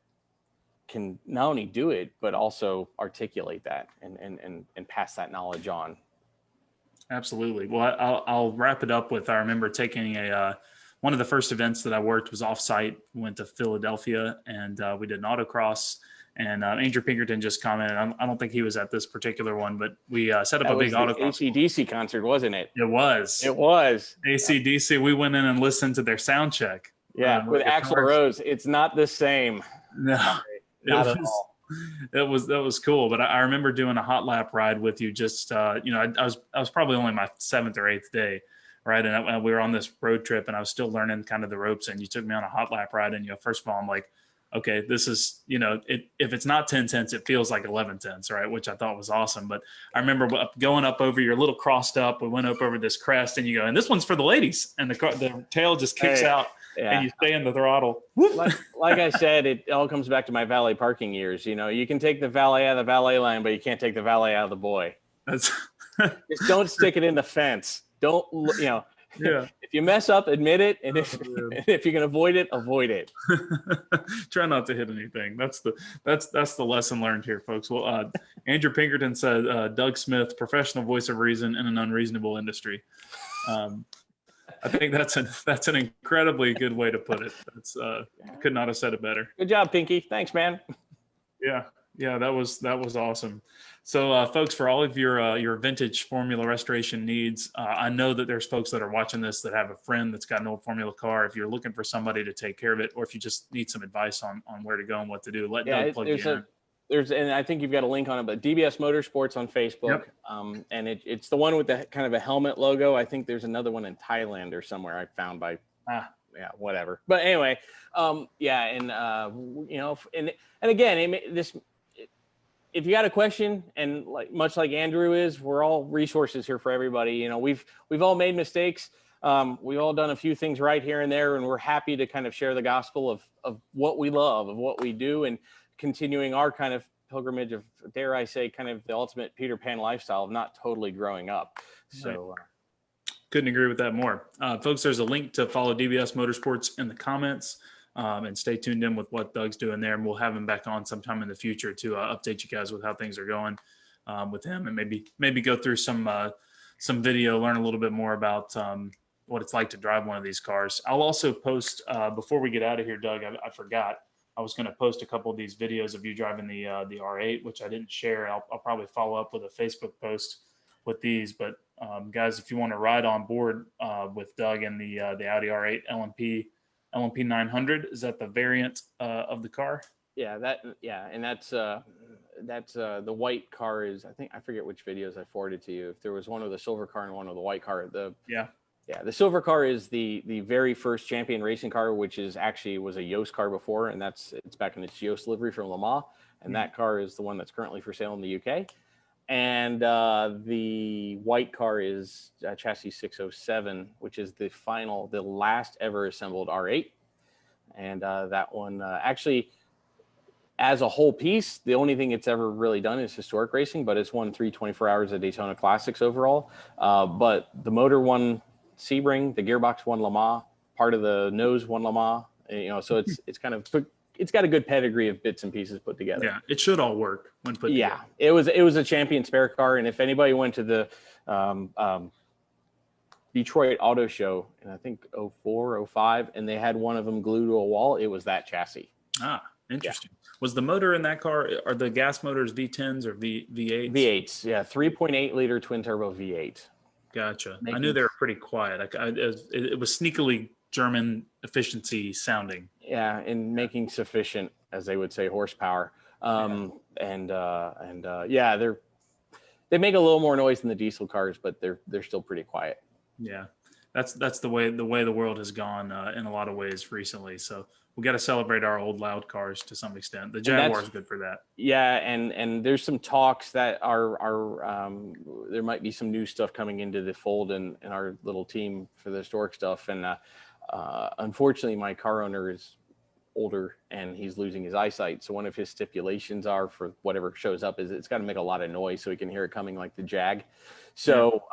can not only do it, but also articulate that and pass that knowledge on. Absolutely. Well, I'll wrap it up with, I remember taking one of the first events that I worked was offsite. Went to Philadelphia, and we did an autocross. And Andrew Pinkerton just commented, I don't think he was at this particular one, but we set up a big autocross. AC/DC concert, wasn't it? It was. It was. AC/DC. We went in and listened to their sound check. Yeah, with Axl Rose. It's not the same. No, not at all. That was cool. But I remember doing a hot lap ride with you. Just I was probably only my 7th or 8th day, right? And we were on this road trip, and I was still learning kind of the ropes. And you took me on a hot lap ride, and first of all, I'm like, okay, this is, if it's not 10 tenths, it feels like 11 tenths, right? Which I thought was awesome. But I remember going up over your little crossed up. We went up over this crest, and you go, and this one's for the ladies, and the tail just kicks out. Yeah. And you stay in the throttle. Like I said, it all comes back to my valet parking years. You can take the valet out of the valet line, but you can't take the valet out of the boy. Just don't stick it in the fence. Don't, Yeah. If you mess up, admit it, and if you can avoid it, avoid it. Try not to hit anything. That's the lesson learned here, folks. Well, Andrew Pinkerton said, Doug Smith, professional voice of reason in an unreasonable industry. I think that's an incredibly good way to put it. That's could not have said it better. Good job, Pinky. Thanks, man. Yeah, that was awesome. So, folks, for all of your vintage Formula restoration needs, I know that there's folks that are watching this that have a friend that's got an old Formula car. If you're looking for somebody to take care of it, or if you just need some advice on where to go and what to do, let Doug plug you in. And I think you've got a link on it, but DBS Motorsports on Facebook. Yep. And it's the one with the kind of a helmet logo. I think there's another one in Thailand or somewhere I found by yeah, whatever. But anyway, yeah, and you know, and again, if you got a question, and like much like Andrew is, we're all resources here for everybody. You know, we've all made mistakes. We've all done a few things right here and there, and we're happy to kind of share the gospel of what we love, of what we do, and continuing our kind of pilgrimage of, dare I say, kind of the ultimate Peter Pan lifestyle of not totally growing up. So couldn't agree with that more. Folks, there's a link to follow DBS Motorsports in the comments, and stay tuned in with what Doug's doing there. And we'll have him back on sometime in the future to update you guys with how things are going with him, and maybe go through some video, learn a little bit more about what it's like to drive one of these cars. I'll also post, before we get out of here, Doug, I forgot. I was going to post a couple of these videos of you driving the R8, which I didn't share. I'll probably follow up with a Facebook post with these. But guys, if you want to ride on board with Doug and the Audi R8 LMP 900, is that the variant of the car? Yeah, and that's the white car is, I forget which videos I forwarded to you. If there was one with the silver car and one with the white car, yeah, the silver car is the very first champion racing car, which is actually was a Yost car before, and it's back in its Yost livery from Le Mans, and that car is the one that's currently for sale in the UK. And the white car is chassis 607, which is the last ever assembled R8, and that one actually, as a whole piece, the only thing it's ever really done is historic racing, but it's won 3 24 hours of Daytona Classics overall. But the motor won Sebring, the gearbox won Le Mans, part of the nose won Le Mans. You know, so it's kind of, it's got a good pedigree of bits and pieces put together. Yeah, it should all work when put together. Yeah, it was a champion spare car, and if anybody went to the Detroit Auto Show in I think 04, 05, and they had one of them glued to a wall, it was that chassis. Ah, interesting. Yeah. Was the motor in that car, are the gas motors V10s or V8s? V8s, yeah, 3.8 liter twin turbo V8. Gotcha. I knew they were pretty quiet. It was sneakily German efficiency sounding. Yeah, and making sufficient, as they would say, horsepower. Yeah, they make a little more noise than the diesel cars, but they're still pretty quiet. Yeah, that's the way the world has gone in a lot of ways recently. So we got to celebrate our old loud cars to some extent. The Jaguar is good for that. Yeah, and there's some talks that there might be some new stuff coming into the fold in our little team for the historic stuff. And unfortunately, my car owner is older and he's losing his eyesight. So one of his stipulations are for whatever shows up is it's got to make a lot of noise so he can hear it coming like the Jag. So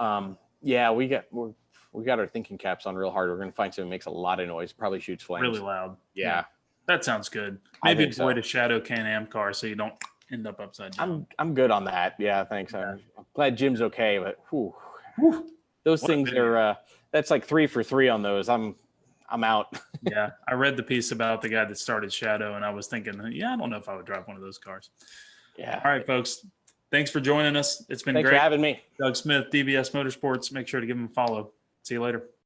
we got our thinking caps on real hard. We're going to find something that makes a lot of noise, probably shoots flames. Really loud. Yeah. That sounds good. Maybe avoid a Shadow Can-Am car so you don't end up upside down. I'm good on that. Yeah, thanks. Yeah. I'm glad Jim's okay, but those things are that's like 3 for 3 on those. I'm out. Yeah, I read the piece about the guy that started Shadow, and I was thinking, I don't know if I would drive one of those cars. Yeah. All right, folks. Thanks for joining us. It's been great. Thanks for having me. Doug Smith, DBS Motorsports. Make sure to give him a follow. See you later.